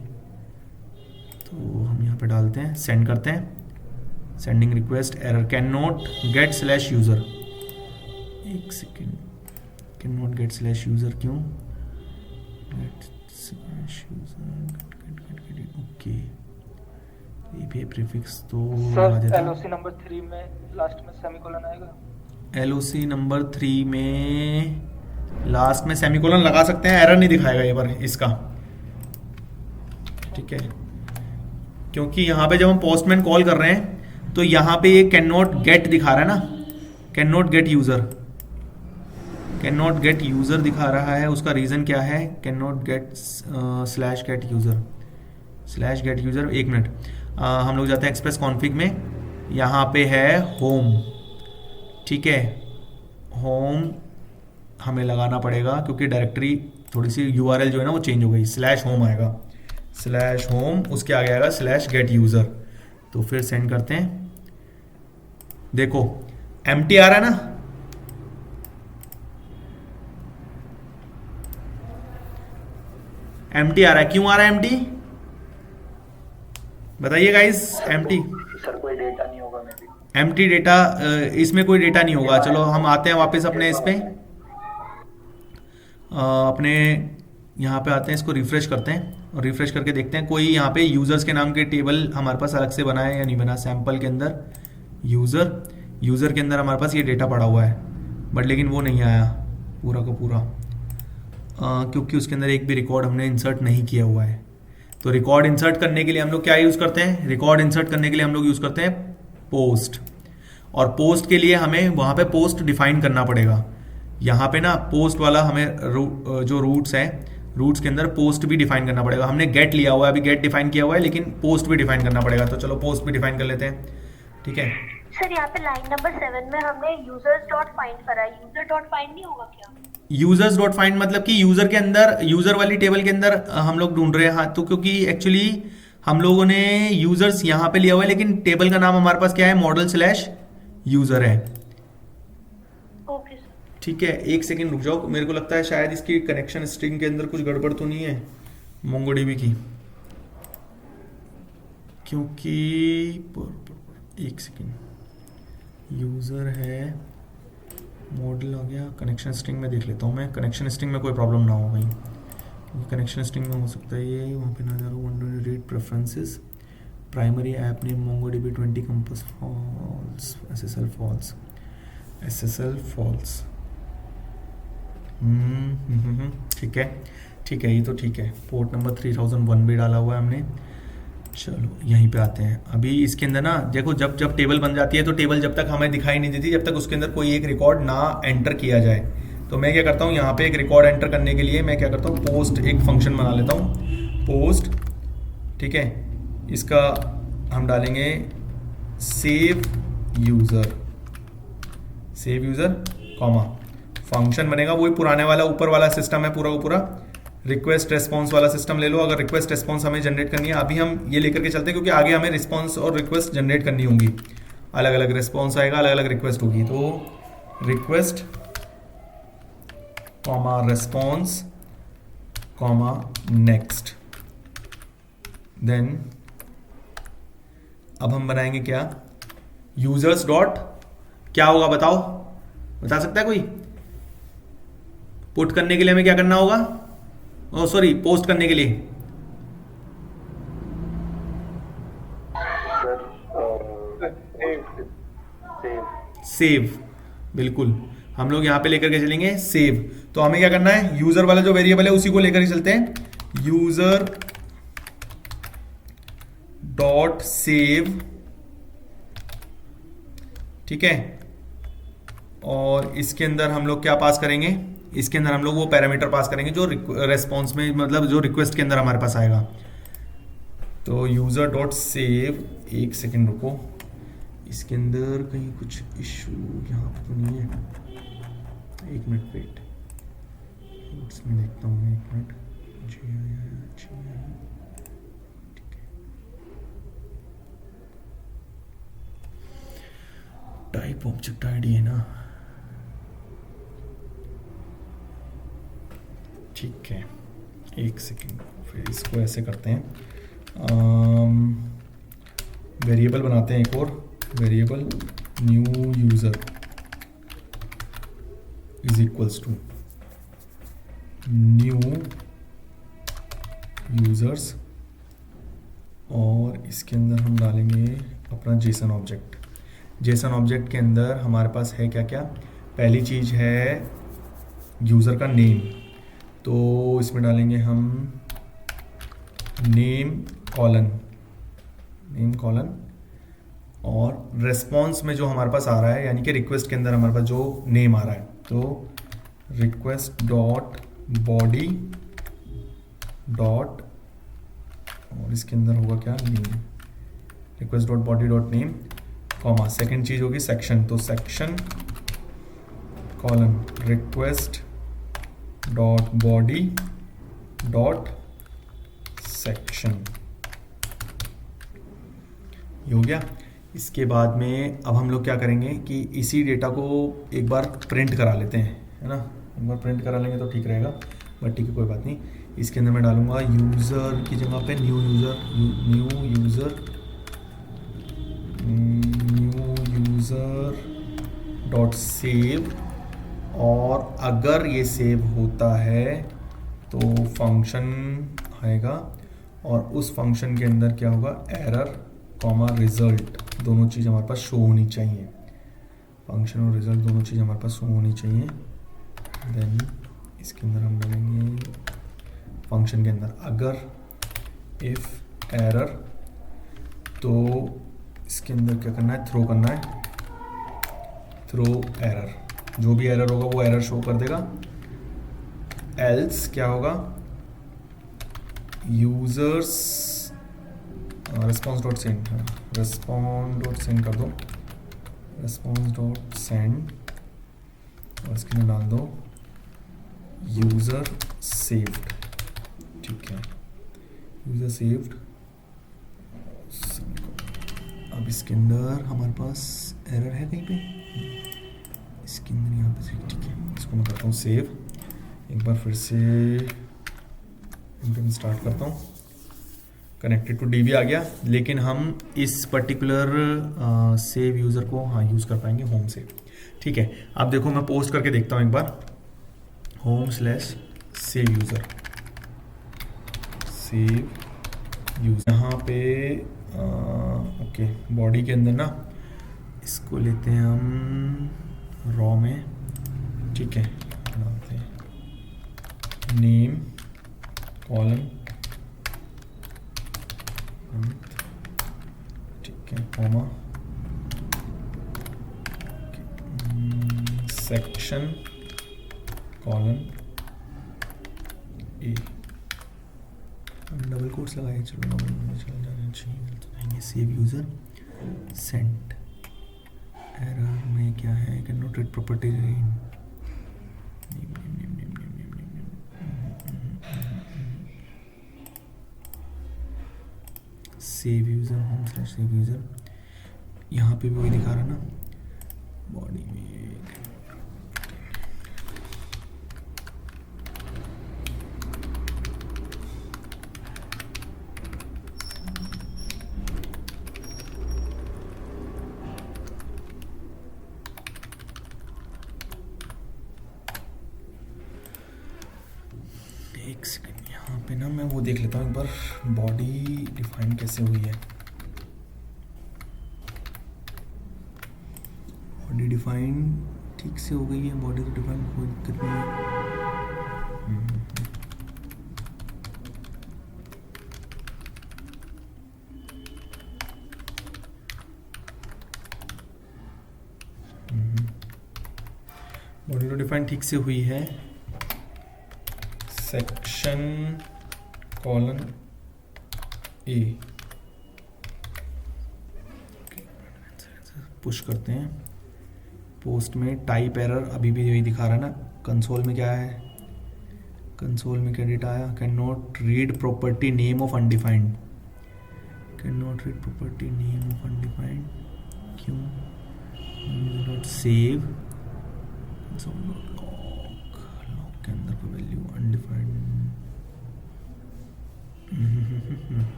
तो हम यहाँ पे डालते हैं, सेंड करते हैं, sending request error can not gate slash user. 1 second, can not gate slash user क्यों, गेट स्लैश यूज़र, ओके, ये प्रीफिक्स तो सर एलओसी नंबर 3 में लास्ट में सेमीकोलन आएगा, एलओसी नंबर 3 में लास्ट में सेमीकोलन लगा सकते हैं, एरर नहीं दिखाएगा ये बार इसका। ठीक है, क्योंकि यहाँ पे जब हम पोस्टमैन कॉल कर रहे हैं तो यहाँ पे ये कैन नॉट गेट दिखा रहा है ना, can not gate user, can not gate user दिखा रहा है। उसका रीजन क्या है, can not gate slash gate user, slash gate user. 1 minute, हम लोग जाते हैं एक्सप्रेस कॉन्फिग में, यहाँ पे है होम, ठीक है, होम हमें लगाना पड़ेगा क्योंकि डायरेक्टरी थोड़ी सी URL जो है ना वो चेंज हो गई, /home आएगा, /home, उसके आगे आएगा /get user। तो फिर सेंड करते हैं, देखो एम्प्टी आ रहा है ना, एम्प्टी आ रहा है। क्यों आ रहा है एम्प्टी, बताइए गाइस। एम्प्टी, सर कोई डेटा नहीं होगा मे बी। एम्प्टी डेटा, इसमें कोई डेटा नहीं होगा। चलो हम आते हैं वापस अपने इस पे, अपने यहाँ पे आते हैं, इसको रिफ्रेश करते हैं और रिफ्रेश करके देखते हैं कोई यहाँ पे यूजर्स के नाम के टेबल हमारे पास अलग से बना है या नहीं बना। सैंपल के अंदर यूजर के अंदर हमारे पास ये डेटा पड़ा हुआ है, बट लेकिन वो नहीं आया पूरा का पूरा, क्योंकि उसके अंदर एक भी रिकॉर्ड हमने इंसर्ट नहीं किया हुआ है। तो रिकॉर्ड इंसर्ट करने के लिए हम लोग क्या यूज़ करते हैं, रिकॉर्ड इंसर्ट करने के लिए हम लोग यूज़ करते हैं पोस्ट, और पोस्ट के लिए हमें वहाँ पे पोस्ट डिफाइन करना पड़ेगा। यहाँ पे ना पोस्ट वाला हमें जो रूट्स हैं, रूट्स के अंदर पोस्ट भी डिफाइन करना पड़ेगा। हमने गेट लिया हुआ है, अभी गेट डिफाइन किया हुआ है, लेकिन पोस्ट भी डिफाइन करना पड़ेगा। तो चलो पोस्ट भी डिफाइन कर लेते हैं, ठीक है। सर यहाँ पे लाइन नंबर 7 में हमने users.find करा है, user.find नहीं होगा क्या? users.find मतलब कि यूजर के अंदर, यूजर वाली टेबल के अंदर हम लोग ढूंढ रहे हैं। हाँ, तो क्योंकि एक्चुअली हम लोगों ने यूजर्स यहाँ पे लिया हुआ है, लेकिन टेबल का नाम हमारे पास क्या है, model/user है। Okay sir. ठीक है, एक सेकंड रुक जाओ, मेरे को लगता है शायद इसकी कनेक्शन स्ट्रिंग के अंदर कुछ गड़बड़ तो नहीं है MongoDB की, क्योंकि एक सेकंड, यूजर है, मॉडल आ गया, कनेक्शन स्ट्रिंग में देख लेता हूँ मैं, कनेक्शन स्ट्रिंग में कोई प्रॉब्लम ना हो कहीं, क्योंकि कनेक्शन स्ट्रिंग में हो सकता है ये, वहाँ पे ना जा रहा हूँ। Read preferences, primary app name MongoDB 20 compass false, SSL false, SSL false. ठीक है, ठीक है, ये तो ठीक है। पोर्ट नंबर 3001 भी डाला हुआ है हमने। चलो यहीं पे आते हैं। अभी इसके अंदर ना देखो, जब जब टेबल बन जाती है तो टेबल जब तक हमें दिखाई नहीं देती, जब तक उसके अंदर कोई एक रिकॉर्ड ना एंटर किया जाए। तो मैं क्या करता हूँ, यहाँ पे एक रिकॉर्ड एंटर करने के लिए मैं क्या करता हूँ, पोस्ट एक फंक्शन बना लेता हूँ, पोस्ट, ठीक है। इसका हम डालेंगे सेव यूज़र, कॉमा, फंक्शन बनेगा वही पुराने वाला ऊपर वाला सिस्टम है पूरा का पूरा, रिक्वेस्ट रेस्पॉन्स वाला सिस्टम ले लो। अगर रिक्वेस्ट रेस्पॉन्स हमें जनरेट करनी है, अभी हम ये लेकर के चलते हैं क्योंकि आगे हमें रिस्पॉन्स और रिक्वेस्ट जनरेट करनी होंगी, अलग अलग रिस्पॉन्स आएगा, अलग अलग रिक्वेस्ट होगी। तो request comma response comma next, then अब हम बनाएंगे क्या, यूजर्स डॉट, क्या होगा बताओ, बता सकता है कोई? पुट करने के लिए हमें क्या करना होगा, ओ सॉरी, पोस्ट करने के लिए सेव, बिल्कुल हम लोग यहां पे लेकर के चलेंगे सेव। तो हमें क्या करना है, यूजर वाला जो वेरिएबल है उसी को लेकर के चलते हैं, यूजर डॉट सेव, ठीक है। और इसके अंदर हम लोग क्या पास करेंगे, इसके अंदर हम लोग वो पैरामीटर पास करेंगे जो रेस्पॉन्स में, मतलब जो रिक्वेस्ट के अंदर हमारे पास आएगा। तो यूजर डॉट सेव, एक सेकेंड रुको, इसके अंदर कहीं कुछ इशू यहाँ पे तो नहीं है, एक मिनट वेट, इसमें देखता हूँ मैं, एक मिनट, टाइप ऑब्जेक्ट आईडी है ना, ठीक है, एक सेकेंड, फिर इसको ऐसे करते हैं, वेरिएबल बनाते हैं एक और, variable new user is equals to new users, और इसके अंदर हम डालेंगे अपना जेसन ऑब्जेक्ट। जेसन ऑब्जेक्ट के अंदर हमारे पास है क्या क्या, पहली चीज़ है यूज़र का नेम, तो इसमें डालेंगे हम नेम कॉलन, और रेस्पॉन्स में जो हमारे पास आ रहा है, यानी कि रिक्वेस्ट के अंदर हमारे पास जो नेम आ रहा है, तो रिक्वेस्ट डॉट बॉडी डॉट, और इसके अंदर होगा क्या, name, request dot body dot name, comma, second चीज़ होगी सेक्शन, तो section colon request dot body dot section. ये हो गया। इसके बाद में अब हम लोग क्या करेंगे कि इसी डेटा को एक बार प्रिंट करा लेते हैं, है ना। एक बार प्रिंट करा लेंगे तो ठीक रहेगा, बट ठीक है कोई बात नहीं। इसके अंदर मैं डालूंगा यूज़र की जगह पे न्यू यूज़र डॉट सेव, और अगर ये सेव होता है तो फंक्शन आएगा और उस फंक्शन के अंदर क्या होगा, एरर कॉमा रिजल्ट, दोनों चीज़ हमारे पास शो होनी चाहिए। फंक्शन और रिजल्ट दोनों चीज़ हमारे पास शो होनी चाहिए। देन इसके अंदर हम डालेंगे फंक्शन के अंदर अगर इफ एरर, तो इसके अंदर क्या करना है, थ्रो करना है, थ्रो एरर, जो भी एरर होगा वो एरर शो कर देगा। एल्स क्या होगा, users response dot send, response dot send कर दो, रिस्पॉन्स डॉट सेंड, और इसके अंदर डाल दो यूजर सेव्ड। ठीक है, यूजर सेव्ड। अब इसके अंदर हमारे पास एरर है कहीं पे, इसके अंदर यहाँ पे, ठीक है, इसको मैं करता हूँ सेव। एक बार फिर से इंटरनेट स्टार्ट करता हूँ। कनेक्टेड टू डीबी आ गया, लेकिन हम इस पर्टिकुलर सेव यूज़र को यूज़ कर पाएंगे होम से। ठीक है, अब देखो मैं पोस्ट करके देखता हूँ एक बार, home/save user, सेव यूज़र। यहाँ पे ओके, बॉडी के अंदर ना इसको लेते हैं हम रॉ में, ठीक है, डालते हैं नेम कॉलम, ठीक है, कॉमा, सेक्शन कॉलन ए, डबल कोट्स लगाए, चलो डबल चल जाना चाहिए। सेव यूजर सेंट, एरर में क्या है, can not read property, save user home/save user. यहाँ पे भी वही दिखा रहा ना, बॉडी में एक सेकंड, यहाँ पे ना मैं वो देख लेता हूँ एक बार, बॉडी डिफाइन कैसे हुई है। बॉडी डिफाइन ठीक से हो गई है, बॉडी तो डिफाइन कोई दिक्कत नहीं है। बॉडी तो डिफाइन ठीक से हुई है। सेक्शन कॉलन ए, पुश करते हैं। पोस्ट में टाइप एरर अभी भी यही दिखा रहा है ना। कंसोल में क्या है, कंसोल में क्या डेटा आया, can not read property name of undefined, can not read property name of undefined, क्यों, डॉट सेव, लॉक के अंदर कोई वैल्यू अनडिफाइंड,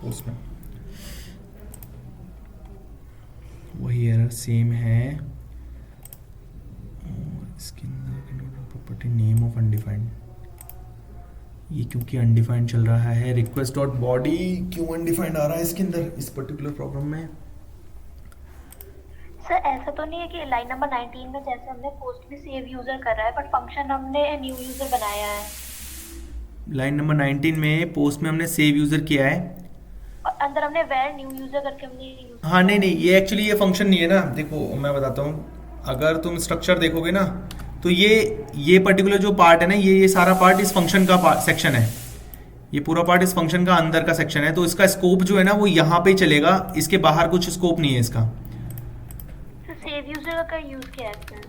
उसमें वही एरर सेम है। और इसके अंदर प्रॉपर्टी नेम ऑफ अनडिफाइंड, ये क्योंकि अनडिफाइंड चल रहा है। रिक्वेस्ट डॉट बॉडी क्यों अनडिफाइंड आ रहा है इसके अंदर, इस पर्टिकुलर प्रॉब्लम में। सर ऐसा तो नहीं है कि लाइन नंबर 19 में जैसे हमने पोस्ट में सेव यूजर कर रहा है, बट फंक्शन हमने न्यू यूजर बनाया है। लाइन नंबर 19 में पोस्ट में हमने सेव यूजर किया है और अंदर हमने वेर न्यू यूजर करके हमने यूज। हाँ नहीं, ये एक्चुअली ये फंक्शन नहीं है ना। देखो मैं बताता हूँ, अगर तुम स्ट्रक्चर देखोगे ना तो ये पर्टिकुलर जो पार्ट है ना, ये सारा पार्ट इस फंक्शन का सेक्शन है। ये पूरा पार्ट इस फंक्शन का अंदर का सेक्शन है, तो इसका स्कोप जो है ना वो यहाँ पे चलेगा, इसके बाहर कुछ स्कोप नहीं है इसका। सेव यूजर का यूज क्या है इसमें?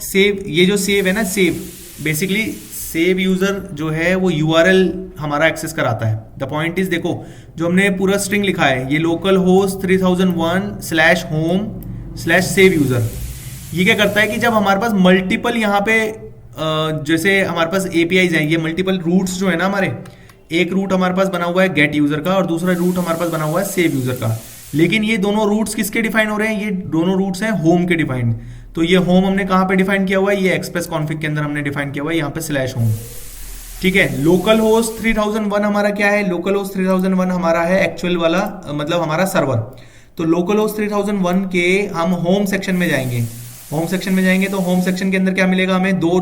सेव, ये जो सेव है ना, सेव बेसिकली सेव यूजर जो है वो यूआरएल हमारा एक्सेस कराता है। द पॉइंट इज, देखो जो हमने पूरा स्ट्रिंग लिखा है, ये लोकल होस्ट 3001/home/save यूजर, ये क्या करता है कि जब हमारे पास मल्टीपल यहाँ पे जैसे हमारे पास एपीआईज हैं, ये मल्टीपल रूट्स जो है ना हमारे, एक रूट हमारे पास बना हुआ है गेट यूजर का और दूसरा रूट हमारे पास बना हुआ है सेव यूजर का, लेकिन ये दोनों रूट्स किसके डिफाइन हो रहे हैं? ये दोनों रूट्स हैं होम के डिफाइंड। तो ये होम हमने कहाँ पे डिफाइन किया हुआ है? ये एक्सप्रेस कॉन्फिग के अंदर हमने डिफाइन किया हुआ है, यहाँ पे /home। ठीक है, लोकल होस्ट 3001 हमारा क्या है? लोकल होस्ट 3001 हमारा है एक्चुअल वाला, मतलब हमारा सर्वर। तो लोकल होस्ट 3001 के हम होम सेक्शन में जाएंगे, होम सेक्शन में जाएंगे तो होम सेक्शन के अंदर क्या मिलेगा हमें? दो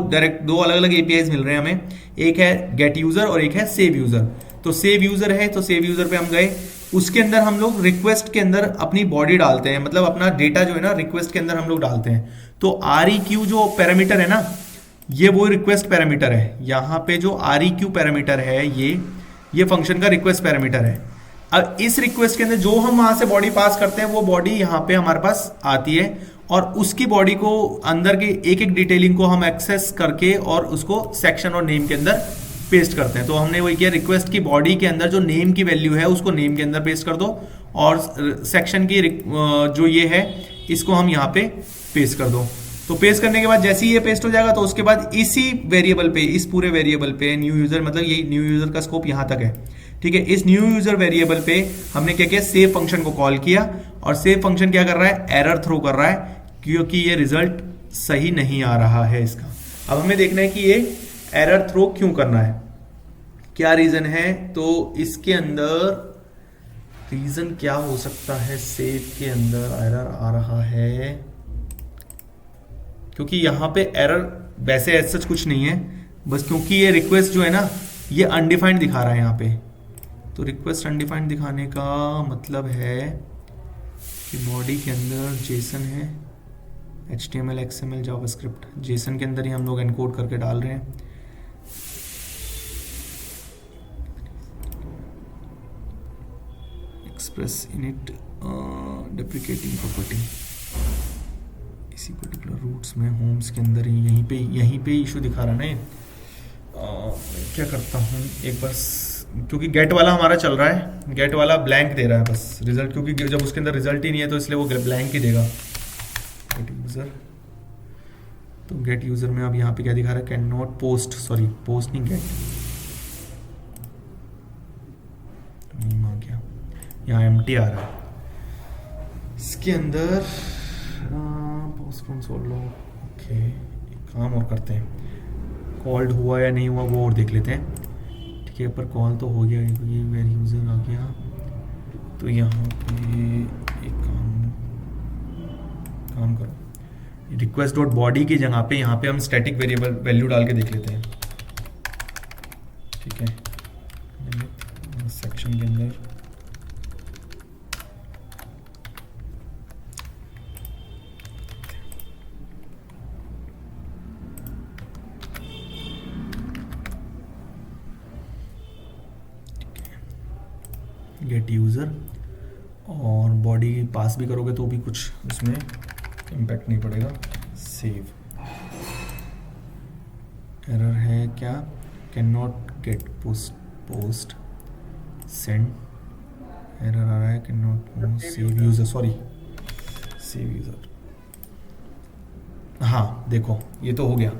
अलग अलग एपीआईज मिल रहे हैं हमें, एक है गेट यूजर और एक है सेव यूजर। तो सेव यूजर है, तो सेव यूजर पे हम गए, उसके अंदर हम लोग रिक्वेस्ट के अंदर अपनी बॉडी डालते हैं, मतलब अपना डेटा जो है ना रिक्वेस्ट के अंदर हम लोग डालते हैं। तो REQ जो पैरामीटर है ना, ये वो रिक्वेस्ट पैरामीटर है। यहाँ पे जो REQ पैरामीटर है ये फंक्शन का रिक्वेस्ट पैरामीटर है। अब इस रिक्वेस्ट के अंदर जो हम वहां से बॉडी पास करते हैं वो बॉडी यहाँ पे हमारे पास आती है और उसकी बॉडी को अंदर के एक एक डिटेलिंग को हम एक्सेस करके और उसको सेक्शन और नेम के अंदर पेस्ट करते हैं। तो हमने वही किया, रिक्वेस्ट की बॉडी के अंदर जो नेम की वैल्यू है उसको नेम के अंदर पेस्ट कर दो और सेक्शन की जो ये है इसको हम यहाँ पे पेस्ट कर दो। तो पेस्ट करने के बाद जैसे ही ये पेस्ट हो जाएगा तो उसके बाद इसी वेरिएबल पे, इस पूरे वेरिएबल पे न्यू यूजर, मतलब ये न्यू यूजर का स्कोप यहाँ तक है। ठीक है, इस न्यू यूजर वेरिएबल पे हमने क्या किया? सेव फंक्शन को कॉल किया और सेव फंक्शन क्या कर रहा है? एरर थ्रो कर रहा है क्योंकि ये रिजल्ट सही नहीं आ रहा है इसका। अब हमें देखना है कि ये एरर थ्रो क्यों करना है, क्या रीजन है। तो इसके अंदर रीजन क्या हो सकता है? सेव के अंदर एरर आ रहा है क्योंकि यहाँ पे एरर वैसे ऐसा सच कुछ नहीं है, बस क्योंकि ये रिक्वेस्ट जो है ना ये अनडिफाइंड दिखा रहा है यहाँ पे। तो रिक्वेस्ट अनडिफाइंड दिखाने का मतलब है कि बॉडी के अंदर जेसन है, HTML XML जावास्क्रिप्ट, जेसन के अंदर ही हम लोग एनकोड करके डाल रहे हैं। एक्सप्रेस इनिट डेप्रिकेटिंग प्रॉपर्टी, इसी पर्टिकुलर रूट्स में होम्स के अंदर ही यहीं पे इशू दिखा रहा है ना ये। क्या करता हूँ एक बार, क्योंकि गेट वाला हमारा चल रहा है, गेट वाला ब्लैंक दे रहा है बस रिजल्ट, क्योंकि जब उसके अंदर रिजल्ट ही नहीं है तो इसलिए वो ब्लैंक ही देगा। गेट यूजर, तो गेट यूजर में अब यहाँ पे क्या दिखा रहा है? Can not post, sorry post नहीं, गेट नेम आ गया, यहाँ एम्प्टी आ रहा है। इसके अंदर पोस्टपोन सोलो, ओके एक काम और करते हैं, कॉल्ड हुआ या नहीं हुआ वो और देख लेते हैं। ठीक है, पर कॉल तो हो गया, ये वेरी यूजर आ गया। तो यहाँ पे एक काम करो, रिक्वेस्ट डॉट बॉडी की जगह पे यहाँ पे हम स्टैटिक वेरिएबल वैल्यू डाल के देख लेते हैं। ठीक है, सेक्शन के अंदर गेट यूजर और बॉडी पास भी करोगे तो भी कुछ उसमें इम्पैक्ट नहीं पड़ेगा। सेव, एरर है क्या? Can not get post send, error आ रहा है, can not save user, sorry save user. हाँ देखो ये तो हो गया,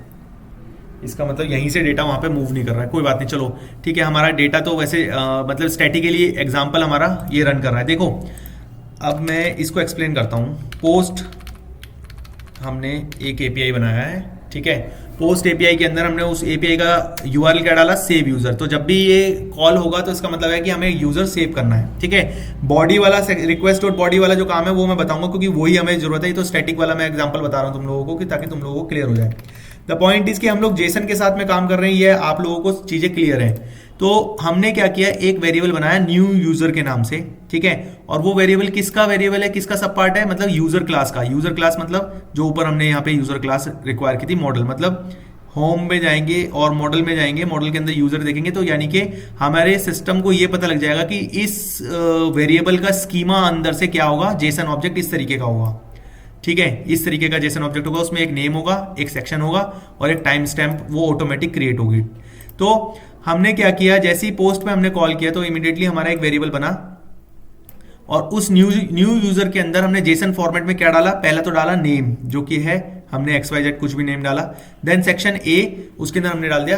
इसका मतलब यहीं से डेटा वहाँ पे मूव नहीं कर रहा है। कोई बात नहीं, चलो ठीक है, हमारा डेटा तो वैसे मतलब स्टैटिकली एग्जांपल हमारा ये रन कर रहा है। देखो अब मैं इसको एक्सप्लेन करता हूँ। पोस्ट हमने एक एपीआई बनाया है, ठीक है, पोस्ट एपीआई के अंदर हमने उस एपीआई का यूआरएल क्या डाला? Save user. तो जब भी ये कॉल होगा तो इसका मतलब है कि हमें यूजर सेव करना है। ठीक है, बॉडी वाला रिक्वेस्ट डॉट बॉडी वाला जो काम है वो मैं बताऊंगा क्योंकि वही हमें जरूरत है। तो स्टैटिक वाला मैं एग्जांपल बता रहा हूँ तुम लोगों को कि ताकि तुम लोगों को क्लियर हो जाए। द पॉइंट इज कि हम लोग जेसन के साथ में काम कर रहे हैं, ये आप लोगों को चीजें क्लियर हैं। तो हमने क्या किया, एक वेरिएबल बनाया न्यू यूजर के नाम से, ठीक है, और वो वेरिएबल किसका वेरिएबल है, किसका सब पार्ट है? मतलब यूजर क्लास का। यूजर क्लास मतलब जो ऊपर हमने यहाँ पे यूजर क्लास रिक्वायर की थी, मॉडल मतलब होम में जाएंगे और मॉडल में जाएंगे, मॉडल के अंदर यूजर देखेंगे, तो यानी कि हमारे सिस्टम को ये पता लग जाएगा कि इस वेरिएबल का स्कीमा अंदर से क्या होगा, जेसन ऑब्जेक्ट इस तरीके का होगा। ठीक है, इस तरीके का जेसन ऑब्जेक्ट होगा, उसमें एक नेम होगा, एक सेक्शन होगा और एक टाइम स्टैम्प, वो ऑटोमेटिक क्रिएट होगी। तो हमने क्या किया, जैसे ही पोस्ट पे हमने कॉल किया तो इमीडिएटली हमारा एक वेरिएबल बना और उस न्यू यूजर के अंदर हमने जेसन फॉर्मेट में क्या डाला, पहला तो डाला नेम जो कि है, हमने XYZ कुछ भी नेम डाला, देन सेक्शन ए, उसके अंदर हमने डाल दिया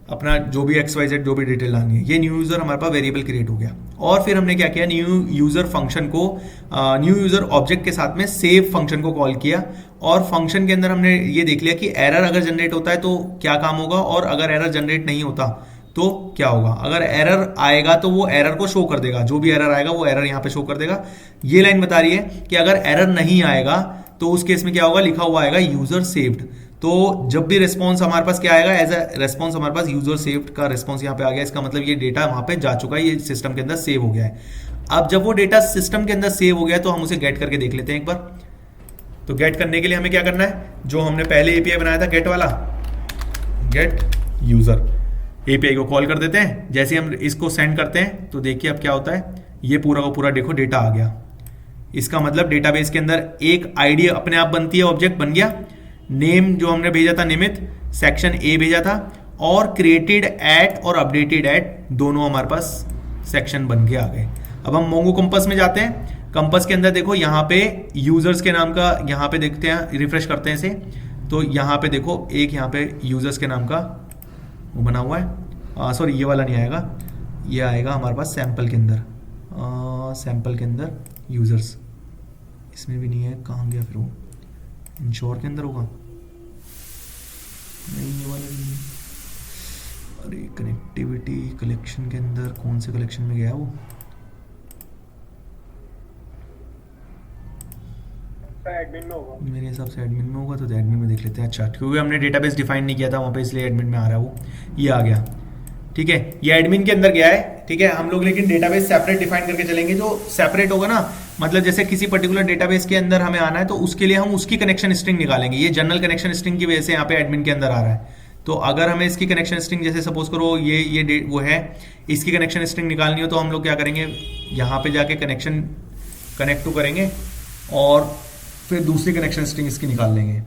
अपना जो भी XYZ जो भी डिटेल डालनी है, ये न्यू यूजर हमारे पास वेरिएबल क्रिएट हो गया। और फिर हमने क्या किया, न्यू यूजर फंक्शन को न्यू यूजर ऑब्जेक्ट के साथ में सेव फंक्शन को कॉल किया और फंक्शन के अंदर हमने ये देख लिया कि एरर अगर जनरेट होता है तो क्या काम होगा और अगर एरर जनरेट नहीं होता तो क्या होगा। अगर एरर आएगा तो वो एरर को शो कर देगा, जो भी एरर आएगा वो एरर यहाँ पे शो कर देगा। ये लाइन बता रही है कि अगर एरर नहीं आएगा तो उस केस में क्या होगा, लिखा हुआ आएगा यूजर सेव्ड। तो जब भी रिस्पॉन्स हमारे पास क्या आएगा, एज अ रिस्पॉन्स हमारे पास यूजर सेव्ड का रिस्पॉन्स यहाँ पे आ गया, इसका मतलब ये डेटा वहां पे जा चुका है, ये सिस्टम के अंदर सेव हो गया है। अब जब वो डेटा सिस्टम के अंदर सेव हो गया तो हम उसे गेट करके देख लेते हैं एक बार। तो गेट करने के लिए हमें क्या करना है, जो हमने पहले एपीआई बनाया था गेट वाला, गेट यूजर एपीआई को कॉल कर देते हैं। जैसे हम इसको सेंड करते हैं तो देखिए अब क्या होता है, ये पूरा का पूरा देखो डेटा आ गया। इसका मतलब डेटाबेस के अंदर एक आईडी अपने आप बनती है, ऑब्जेक्ट बन गया, नेम जो हमने भेजा था निमित, सेक्शन ए भेजा था और क्रिएटेड एट और अपडेटेड एट दोनों हमारे पास सेक्शन बन के आ गए। अब हम मोंगो कंपास में जाते हैं। कंपास के अंदर देखो यहाँ पे यूजर्स के नाम का, यहाँ पे देखते हैं, रिफ्रेश करते हैं इसे, तो यहाँ पे देखो एक यहाँ पे यूजर्स के नाम का वो बना हुआ है। सॉरी ये वाला नहीं आएगा, ये आएगा हमारे पास सैंपल के अंदर, सैंपल के अंदर यूजर्स, इसमें भी नहीं है, कहाँ गया फिर वो, इंश्योर के अंदर होगा, नहीं ये वाला नहीं है। अरे कनेक्टिविटी कलेक्शन के अंदर कौन से कलेक्शन में गया वो, एडमिन में होगा मेरे हिसाब से एडमिन में होगा, तो एडमिन में देख लेते हैं। अच्छा, क्योंकि हमने डेटाबेस डिफाइन नहीं किया था वहाँ पे, इसलिए एडमिन में आ रहा है वो, ये आ गया। ठीक है, ये एडमिन के अंदर गया है। ठीक है, हम लोग लेकिन डेटाबेस सेपरेट डिफाइन करके चलेंगे, जो सेपरेट होगा ना, मतलब जैसे किसी पर्टिकुलर डेटाबेस के अंदर हमें आना है तो उसके लिए हम उसकी कनेक्शन स्ट्रिंग निकालेंगे। ये जनरल कनेक्शन स्ट्रिंग की वजह से यहाँ पे एडमिन के अंदर आ रहा है। तो अगर हमें इसकी कनेक्शन स्ट्रिंग, जैसे सपोज करो ये वो है, इसकी कनेक्शन स्ट्रिंग निकालनी हो तो हम लोग क्या करेंगे, यहाँ पे जाके कनेक्शन कनेक्ट टू करेंगे और फिर दूसरी कनेक्शन स्ट्रिंग इसकी निकाल लेंगे।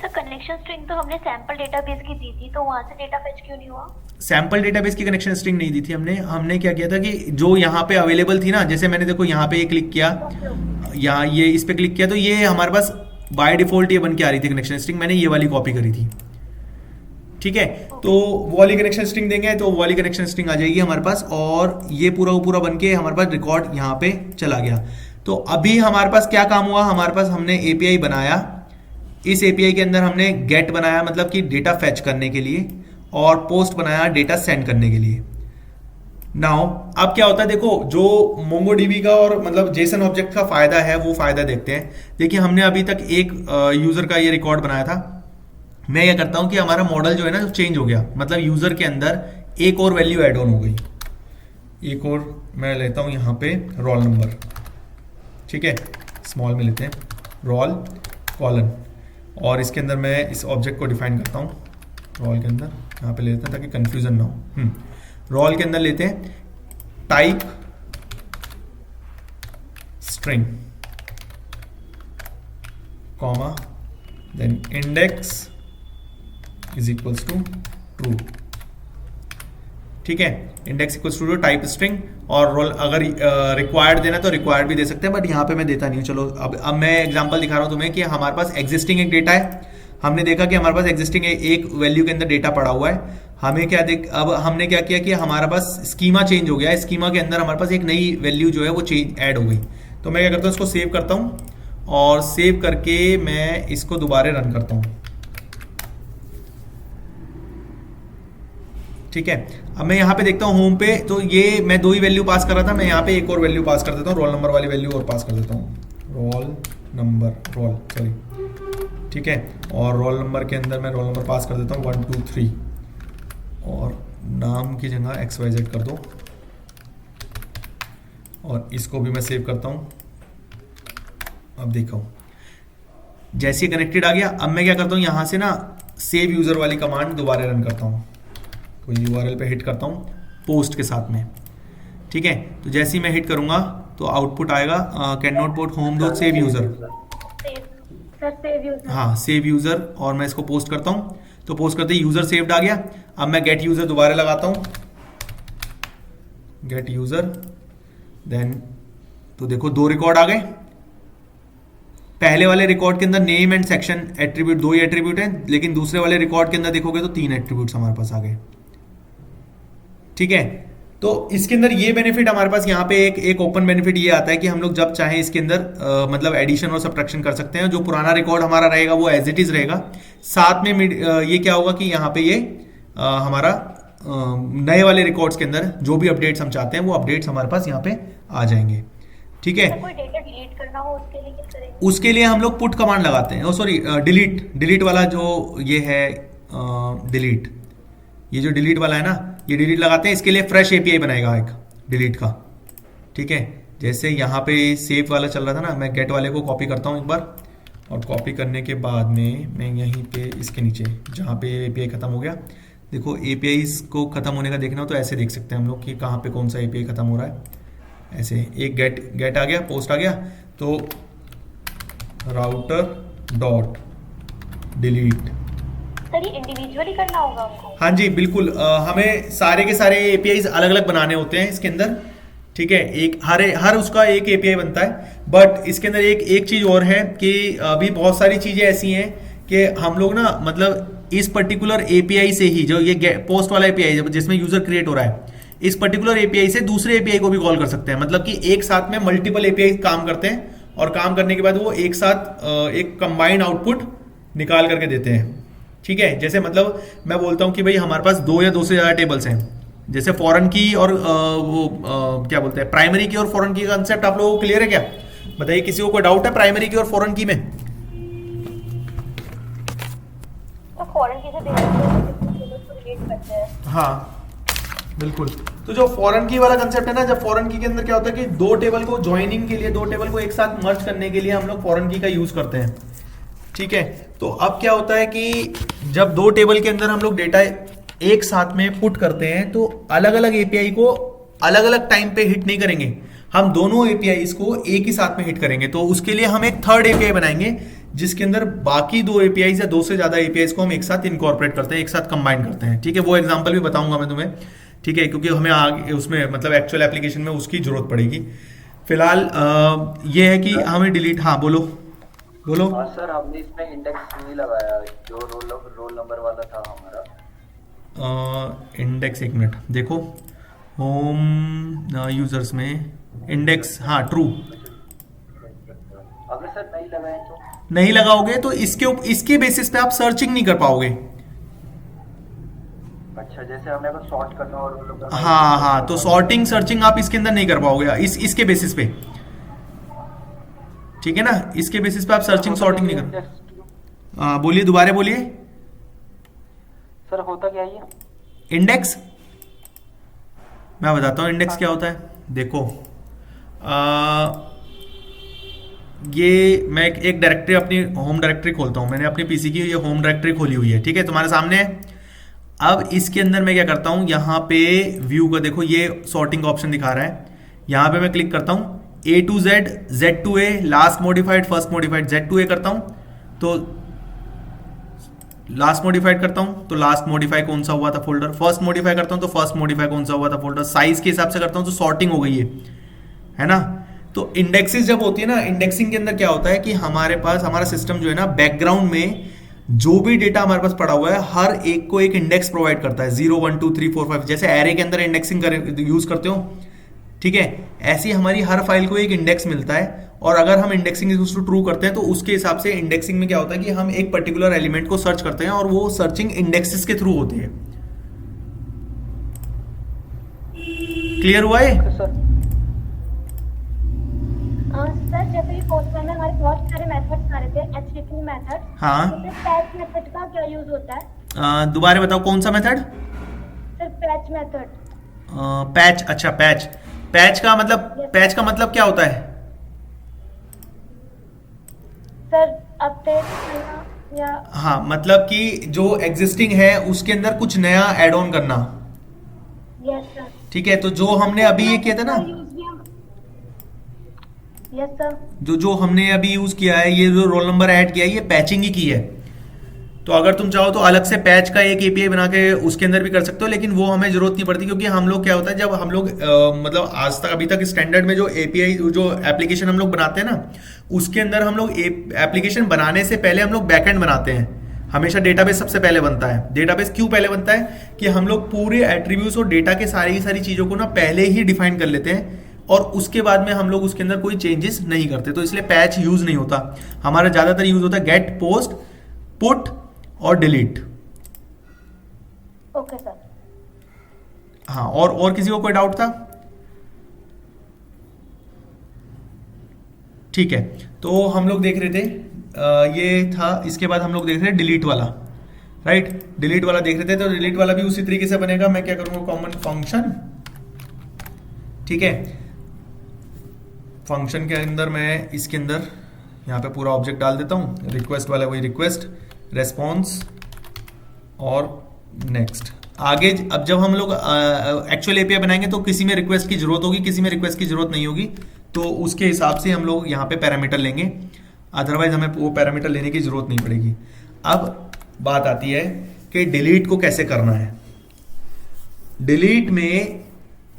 सर कनेक्शन स्ट्रिंग तो हमने सैंपल डेटाबेस की दी थी, तो वहां से डेटा फेच क्यों नहीं हुआ? सैंपल डेटाबेस की कनेक्शन स्ट्रिंग नहीं दी थी हमने क्या किया था कि जो यहाँ पे अवेलेबल थी ना, जैसे मैंने देखो यहाँ पे ये क्लिक किया, यहाँ ये इस पे क्लिक किया तो ये हमारे पास बाय डिफॉल्ट ये बन के आ रही थी कनेक्शन स्ट्रिंग, मैंने ये वाली कॉपी करी थी। ठीक है, तो वो वाली कनेक्शन स्ट्रिंग देंगे तो वो वाली कनेक्शन स्ट्रिंग आ जाएगी हमारे पास और ये पूरा पूरा बन के हमारे पास रिकॉर्ड यहाँ पे चला गया। तो अभी हमारे पास क्या काम हुआ, हमारे पास हमने एपीआई बनाया, इस एपीआई के अंदर हमने गेट बनाया मतलब कि डेटा फेच करने के लिए, और पोस्ट बनाया डेटा सेंड करने के लिए। नाउ अब क्या होता है, देखो जो मोंगोडीबी का और मतलब जेसन ऑब्जेक्ट का फायदा है वो फायदा देखते हैं। देखिए हमने अभी तक एक यूजर का ये रिकॉर्ड बनाया था। मैं क्या करता हूं कि हमारा मॉडल जो है ना चेंज हो गया, मतलब यूजर के अंदर एक और वैल्यू एड ऑन हो गई, एक और मैं लेता हूं यहाँ पे रोल नंबर। ठीक है, स्मॉल में लेते हैं रोल कॉलन, और इसके अंदर मैं इस ऑब्जेक्ट को डिफाइन करता हूँ रोल के अंदर, यहाँ पे ले लेते हैं ताकि कंफ्यूजन ना हो। रोल के अंदर लेते हैं type string comma then index is equals to true. ठीक है, index equals to type string, और रोल अगर रिक्वायर्ड देना तो रिक्वायर्ड भी दे सकते हैं, बट यहाँ पे मैं देता नहीं हूँ। चलो अब मैं एग्जांपल दिखा रहा हूँ तुम्हें कि हमारे पास एग्जिस्टिंग एक डेटा है, हमने देखा कि हमारे पास एग्जिस्टिंग एक वैल्यू के अंदर डेटा पड़ा हुआ है। हमें क्या अब हमने क्या किया कि हमारा पास स्कीमा चेंज हो गया है, स्कीमा के अंदर हमारे पास एक नई वैल्यू जो है वो चेंज ऐड हो गई। तो मैं क्या करता हूँ, इसको सेव करता हूँ और सेव करके मैं इसको दोबारा रन करता हूँ। ठीक है, अब मैं यहाँ पे देखता हूँ होम पे, तो ये मैं दो ही वैल्यू पास कर रहा था, मैं यहाँ पे एक और वैल्यू पास कर देता हूँ, रोल नंबर वाली वैल्यू और पास कर देता हूँ, रोल नंबर सॉरी। ठीक है, और रोल नंबर के अंदर मैं रोल नंबर पास कर देता हूँ 1 2 3, और नाम की जगह XYZ कर दो, और इसको भी मैं सेव करता हूँ। अब देखो जैसे ही कनेक्टेड आ गया, अब मैं क्या करता हूँ यहाँ से ना सेव यूजर वाली कमांड दोबारा रन करता हूँ, कोई यूआरएल पे हिट करता हूँ पोस्ट के साथ में, ठीक है। तो जैसे ही मैं हिट करूंगा तो आउटपुट आएगा can not port home dot save user, हाँ सेव यूजर, और मैं इसको पोस्ट करता हूँ। तो पोस्ट करते ही यूजर सेव्ड आ गया। अब मैं गेट यूजर दोबारा लगाता हूँ, गेट यूजर, देन तो देखो 2 रिकॉर्ड आ गए। पहले वाले रिकॉर्ड के अंदर name and section attribute 2 he attribute हैं, लेकिन दूसरे वाले रिकॉर्ड के अंदर देखोगे तो 3 एट्रीब्यूट्स हमारे पास आ गए, ठीक है। तो इसके अंदर ये बेनिफिट हमारे पास यहाँ पे एक ओपन बेनिफिट ये आता है कि हम लोग जब चाहें इसके अंदर मतलब एडिशन और सब्ट्रैक्शन कर सकते हैं। जो पुराना रिकॉर्ड हमारा रहेगा वो एज इट इज रहेगा, साथ में ये क्या होगा कि यहाँ पे ये हमारा नए वाले रिकॉर्ड्स के अंदर जो भी अपडेट्स हम चाहते हैं वो अपडेट्स हमारे पास यहाँ पे आ जाएंगे, ठीक है। कोई डेटा डिलीट करना हो उसके लिए क्या करेंगे? उसके लिए हम लोग पुट कमांड लगाते हैं, सॉरी डिलीट वाला जो ये है डिलीट, ये जो डिलीट वाला है ना, ये डिलीट लगाते हैं। इसके लिए फ्रेश एपीआई बनाएगा एक डिलीट का, ठीक है। जैसे यहाँ पे सेव वाला चल रहा था ना, मैं गेट वाले को कॉपी करता हूँ एक बार, और कॉपी करने के बाद में मैं यहीं पे इसके नीचे जहाँ पे एपीआई खत्म हो गया, देखो एपीआई को खत्म होने का देखना हो तो ऐसे देख सकते हैं हम लोग कि कहाँ पे कौन सा एपीआई खत्म हो रहा है। ऐसे एक गेट आ गया, पोस्ट आ गया, तो राउटर डॉट डिलीट। सर ये इंडिविजुअली करना होगा हमको? हाँ जी बिल्कुल, हमें सारे के सारे एपीआई अलग अलग बनाने होते हैं इसके अंदर, ठीक है। एक हर उसका एक एपीआई बनता है, बट इसके अंदर एक चीज और है कि अभी बहुत सारी चीजें ऐसी हैं कि हम लोग ना मतलब इस पर्टिकुलर एपीआई से ही, जो ये पोस्ट वाला एपीआई जिसमें यूजर क्रिएट हो रहा है, इस पर्टिकुलर एपीआई से दूसरे एपीआई को भी कॉल कर सकते हैं। मतलब कि एक साथ में मल्टीपल एपीआई काम करते हैं, और काम करने के बाद वो एक साथ एक कंबाइंड आउटपुट निकाल करके देते हैं, ठीक है। जैसे मतलब मैं बोलता हूं कि भाई हमारे पास 2 या 2 से ज्यादा टेबल्स हैं, जैसे फॉरेन की और क्या बोलते हैं प्राइमरी की और फॉरेन की कंसेप्ट आप लोगों को क्लियर है क्या? बताइए, किसी को कोई डाउट है प्राइमरी की और फॉरेन की में? तो फॉरेन की से रिलेट करते हैं। हाँ बिल्कुल। तो जो फॉरेन की वाला कंसेप्ट है ना, जब फॉरेन की के अंदर क्या होता है कि 2 टेबल को ज्वाइनिंग के लिए, 2 टेबल को एक साथ मर्ज करने के लिए हम लोग फॉरेन की का यूज करते हैं, ठीक है। तो अब क्या होता है कि जब 2 टेबल के अंदर हम लोग डेटा एक साथ में पुट करते हैं तो अलग अलग एपीआई को अलग अलग टाइम पे हिट नहीं करेंगे, हम दोनों एपीआई को एक ही साथ में हिट करेंगे। तो उसके लिए हम एक थर्ड एपीआई बनाएंगे जिसके अंदर बाकी 2 एपीआई या 2 से ज्यादा एपीआई को हम एक साथ इनकॉर्पोरेट करते हैं, एक साथ कंबाइन करते हैं, ठीक है। वो एग्जांपल भी बताऊंगा मैं तुम्हें, ठीक है, क्योंकि हमें आगे उसमें मतलब एक्चुअल एप्लीकेशन में उसकी जरूरत पड़ेगी। फिलहाल ये है कि हमें डिलीट, हाँ बोलो। हाँ सर, हमने इसमें इंडेक्स नहीं लगाया जो रोल नंबर वाला था हमारा। इंडेक्स, एक मिनट देखो, होम यूजर्स में इंडेक्स, हाँ ट्रू। अगर सर नहीं लगाए तो नहीं लगाओगे तो इसके बेसिस पे आप सर्चिंग नहीं कर पाओगे। अच्छा, जैसे हमें अगर सॉर्ट करना और रोल नंबर, हाँ, तो सॉर्टिंग सर्चिंग आप इसके अंदर नहीं कर पाओगे इसके बेसिस पे, ठीक है ना। इसके बेसिस पे आप सर्चिंग सॉर्टिंग नहीं कर। बोलिए, दोबारा बोलिए सर, होता क्या है इंडेक्स? मैं बताता हूँ इंडेक्स क्या होता है। देखो ये मैं एक डायरेक्टरी, अपनी होम डायरेक्टरी खोलता हूँ। मैंने अपनी पीसी की ये होम डायरेक्टरी खोली हुई है, ठीक है, तुम्हारे सामने है। अब इसके अंदर मैं क्या करता हूँ, यहाँ पे व्यू का देखो ये सॉर्टिंग का ऑप्शन दिखा रहा है, यहाँ पे मैं क्लिक करता हूँ A to Z, Z to A, last modified, first modified, Z to A करता हूँ तो लास्ट मॉडिफाइड करता हूँ तो लास्ट मॉडिफाई कौन सा हुआ था फोल्डर, फर्स्ट मॉडिफाई करता हूँ तो फर्स्ट मॉडिफाई कौन सा हुआ था फोल्डर, साइज के हिसाब से करता हूँ तो सॉर्टिंग हो गई है ना। तो इंडेक्सिस जब होती है ना, इंडेक्सिंग के अंदर क्या होता है कि हमारे पास हमारा सिस्टम जो है ना, बैकग्राउंड में जो भी डेटा हमारे पास पड़ा हुआ है हर एक को एक इंडेक्स प्रोवाइड करता है, 0 1 2 3 4 5, जैसे एरे के अंदर इंडेक्सिंग यूज करते हो, ठीक है। ऐसी हमारी हर फाइल को एक इंडेक्स मिलता है, और अगर हम इंडेक्सिंग ट्रू करते हैं तो उसके हिसाब से इंडेक्सिंग में क्या होता है कि हम एक पर्टिकुलर एलिमेंट को सर्च करते हैं और वो सर्चिंग इंडेक्सेस के थ्रू होती है। क्लियर हुआ है? सर जैसे ये पोस्ट में हमारे बहुत सारे मेथड्स आ रहे थे, HTTP मेथड, हाँ, तो पैच मेथड का क्या यूज होता है? दोबारा बताओ कौन सा method? Sir patch method. Patch, अच्छा पैच का मतलब क्या होता है? सर अपडेट या हाँ, मतलब कि जो एग्जिस्टिंग है उसके अंदर कुछ नया ऐड ऑन करना। Yes sir. ठीक है, तो जो हमने अभी ये किया था ना, यस सर। जो हमने अभी यूज किया है, ये जो रोल नंबर ऐड किया है, ये पैचिंग ही की है। तो अगर तुम चाहो तो अलग से पैच का एक एपीआई बना के उसके अंदर भी कर सकते हो, लेकिन वो हमें जरूरत नहीं पड़ती, क्योंकि हम लोग क्या होता है, जब हम लोग मतलब आज तक अभी तक स्टैंडर्ड में जो एपीआई जो एप्लीकेशन हम लोग बनाते हैं ना, उसके अंदर हम लोग एप्लीकेशन बनाने से पहले हम लोग बैकएंड बनाते हैं। हमेशा डेटाबेस सबसे पहले बनता है। डेटाबेस क्यों पहले बनता है कि हम लोग पूरे एट्रीब्यूट्स और डेटा के सारी की सारी चीजों को ना पहले ही डिफाइन कर लेते हैं, और उसके बाद में हम लोग उसके अंदर कोई चेंजेस नहीं करते। तो इसलिए पैच यूज नहीं होता हमारा, ज्यादातर यूज होता है गेट, पोस्ट, पुट और डिलीट। Okay sir. हाँ, और किसी को कोई डाउट था? ठीक है, तो हम लोग देख रहे थे ये था। इसके बाद हम लोग देख रहे थे डिलीट वाला, राइट? डिलीट वाला देख रहे थे, तो डिलीट वाला भी उसी तरीके से बनेगा। मैं क्या करूंगा, कॉमन फंक्शन, ठीक है, फंक्शन के अंदर मैं इसके अंदर यहाँ पे पूरा ऑब्जेक्ट डाल देता हूँ। रिक्वेस्ट वाला वही रिक्वेस्ट, रेस्पॉन्स और नेक्स्ट। आगे अब जब हम लोग एक्चुअल एपीआई बनाएंगे तो किसी में रिक्वेस्ट की जरूरत होगी, किसी में रिक्वेस्ट की जरूरत नहीं होगी, तो उसके हिसाब से हम लोग यहाँ पे पैरामीटर लेंगे, अदरवाइज हमें वो पैरामीटर लेने की जरूरत नहीं पड़ेगी। अब बात आती है कि डिलीट को कैसे करना है। डिलीट में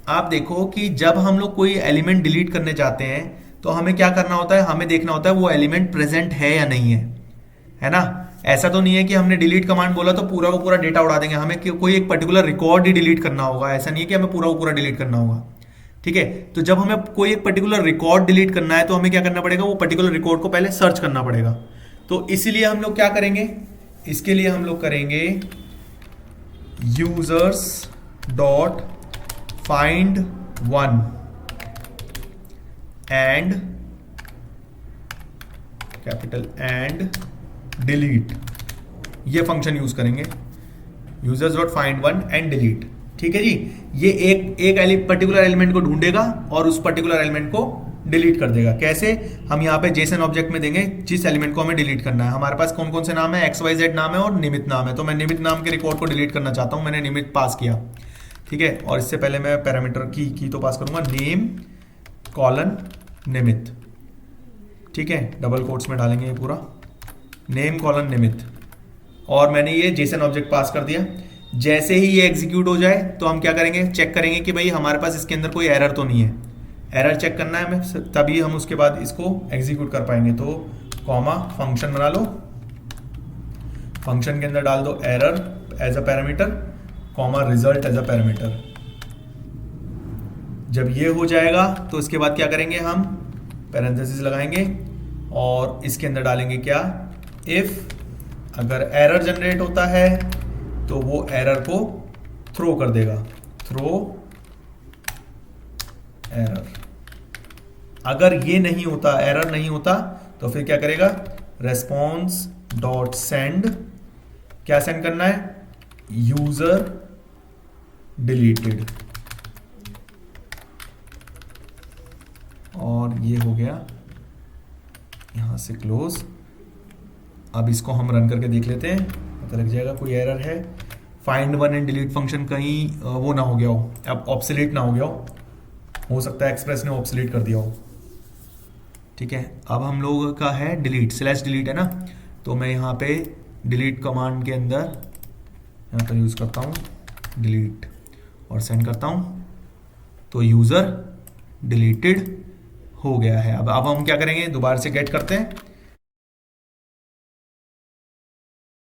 आप देखो कि जब हम लोग कोई एलिमेंट डिलीट करने जाते हैं तो हमें क्या करना होता है, हमें देखना होता है वो एलिमेंट प्रेजेंट है या नहीं है ना? ऐसा तो नहीं है कि हमने डिलीट कमांड बोला तो पूरा को पूरा डेटा उड़ा देंगे। हमें कोई एक पर्टिकुलर रिकॉर्ड ही डिलीट करना होगा, ऐसा नहीं है कि हमें पूरा को पूरा डिलीट करना होगा। ठीक है, तो जब हमें कोई एक पर्टिकुलर रिकॉर्ड डिलीट करना है तो हमें क्या करना पड़ेगा, वो पर्टिकुलर रिकॉर्ड को पहले सर्च करना पड़ेगा। तो इसीलिए हम लोग क्या करेंगे, इसके लिए हम लोग करेंगे users dot find one and capital and delete, ये फंक्शन यूज करेंगे, users dot find one and delete. ठीक है जी, ये एक पर्टिकुलर एलिमेंट को ढूंढेगा और उस पर्टिकुलर एलिमेंट को डिलीट कर देगा। कैसे, हम यहाँ पे जेसन ऑब्जेक्ट में देंगे जिस एलिमेंट को हमें डिलीट करना है। हमारे पास कौन कौन से नाम है, XYZ नाम है और निमित नाम है। तो मैं निमित नाम के रिकॉर्ड को डिलीट करना चाहता हूँ, मैंने निमित पास किया। ठीक है, और इससे पहले मैं पैरामीटर की तो पास करूंगा, नेम कॉलन निमित। ठीक है, डबल कोट्स में डालेंगे ये पूरा, नेम कॉलन निमित, और मैंने ये जेसन ऑब्जेक्ट पास कर दिया। जैसे ही ये एग्जीक्यूट हो जाए तो हम क्या करेंगे, चेक करेंगे कि भाई हमारे पास इसके अंदर कोई एरर तो नहीं है। एरर चेक करना है हमें, तभी हम उसके बाद इसको एग्जीक्यूट कर पाएंगे। तो कॉमा फंक्शन बना लो, फंक्शन के अंदर डाल दो error as a parameter, comma result as a parameter. जब ये हो जाएगा तो इसके बाद क्या करेंगे, हम पैरेंथेसिस लगाएंगे और इसके अंदर डालेंगे क्या, इफ अगर एरर जनरेट होता है तो वो एरर को थ्रो कर देगा, थ्रो एरर। अगर ये नहीं होता, एरर नहीं होता, तो फिर क्या करेगा, रेस्पॉन्स डॉट सेंड, क्या सेंड करना है, यूजर डिलीटेड। और ये हो गया यहां से क्लोज। अब इसको हम रन करके देख लेते हैं, पता लग जाएगा कोई एरर है। Find one and delete function कहीं वो ना हो गया हो, अब ऑब्सोलीट ना हो गया हो सकता है एक्सप्रेस ने ऑब्सोलीट कर दिया हो। ठीक है, अब हम लोग का है डिलीट, स्लैश डिलीट है ना, तो मैं यहाँ पे डिलीट कमांड के अंदर यहाँ पर यूज करता हूँ डिलीट और सेंड करता हूँ, तो यूजर डिलीटेड हो गया है। अब हम क्या करेंगे, दोबारा से गेट करते हैं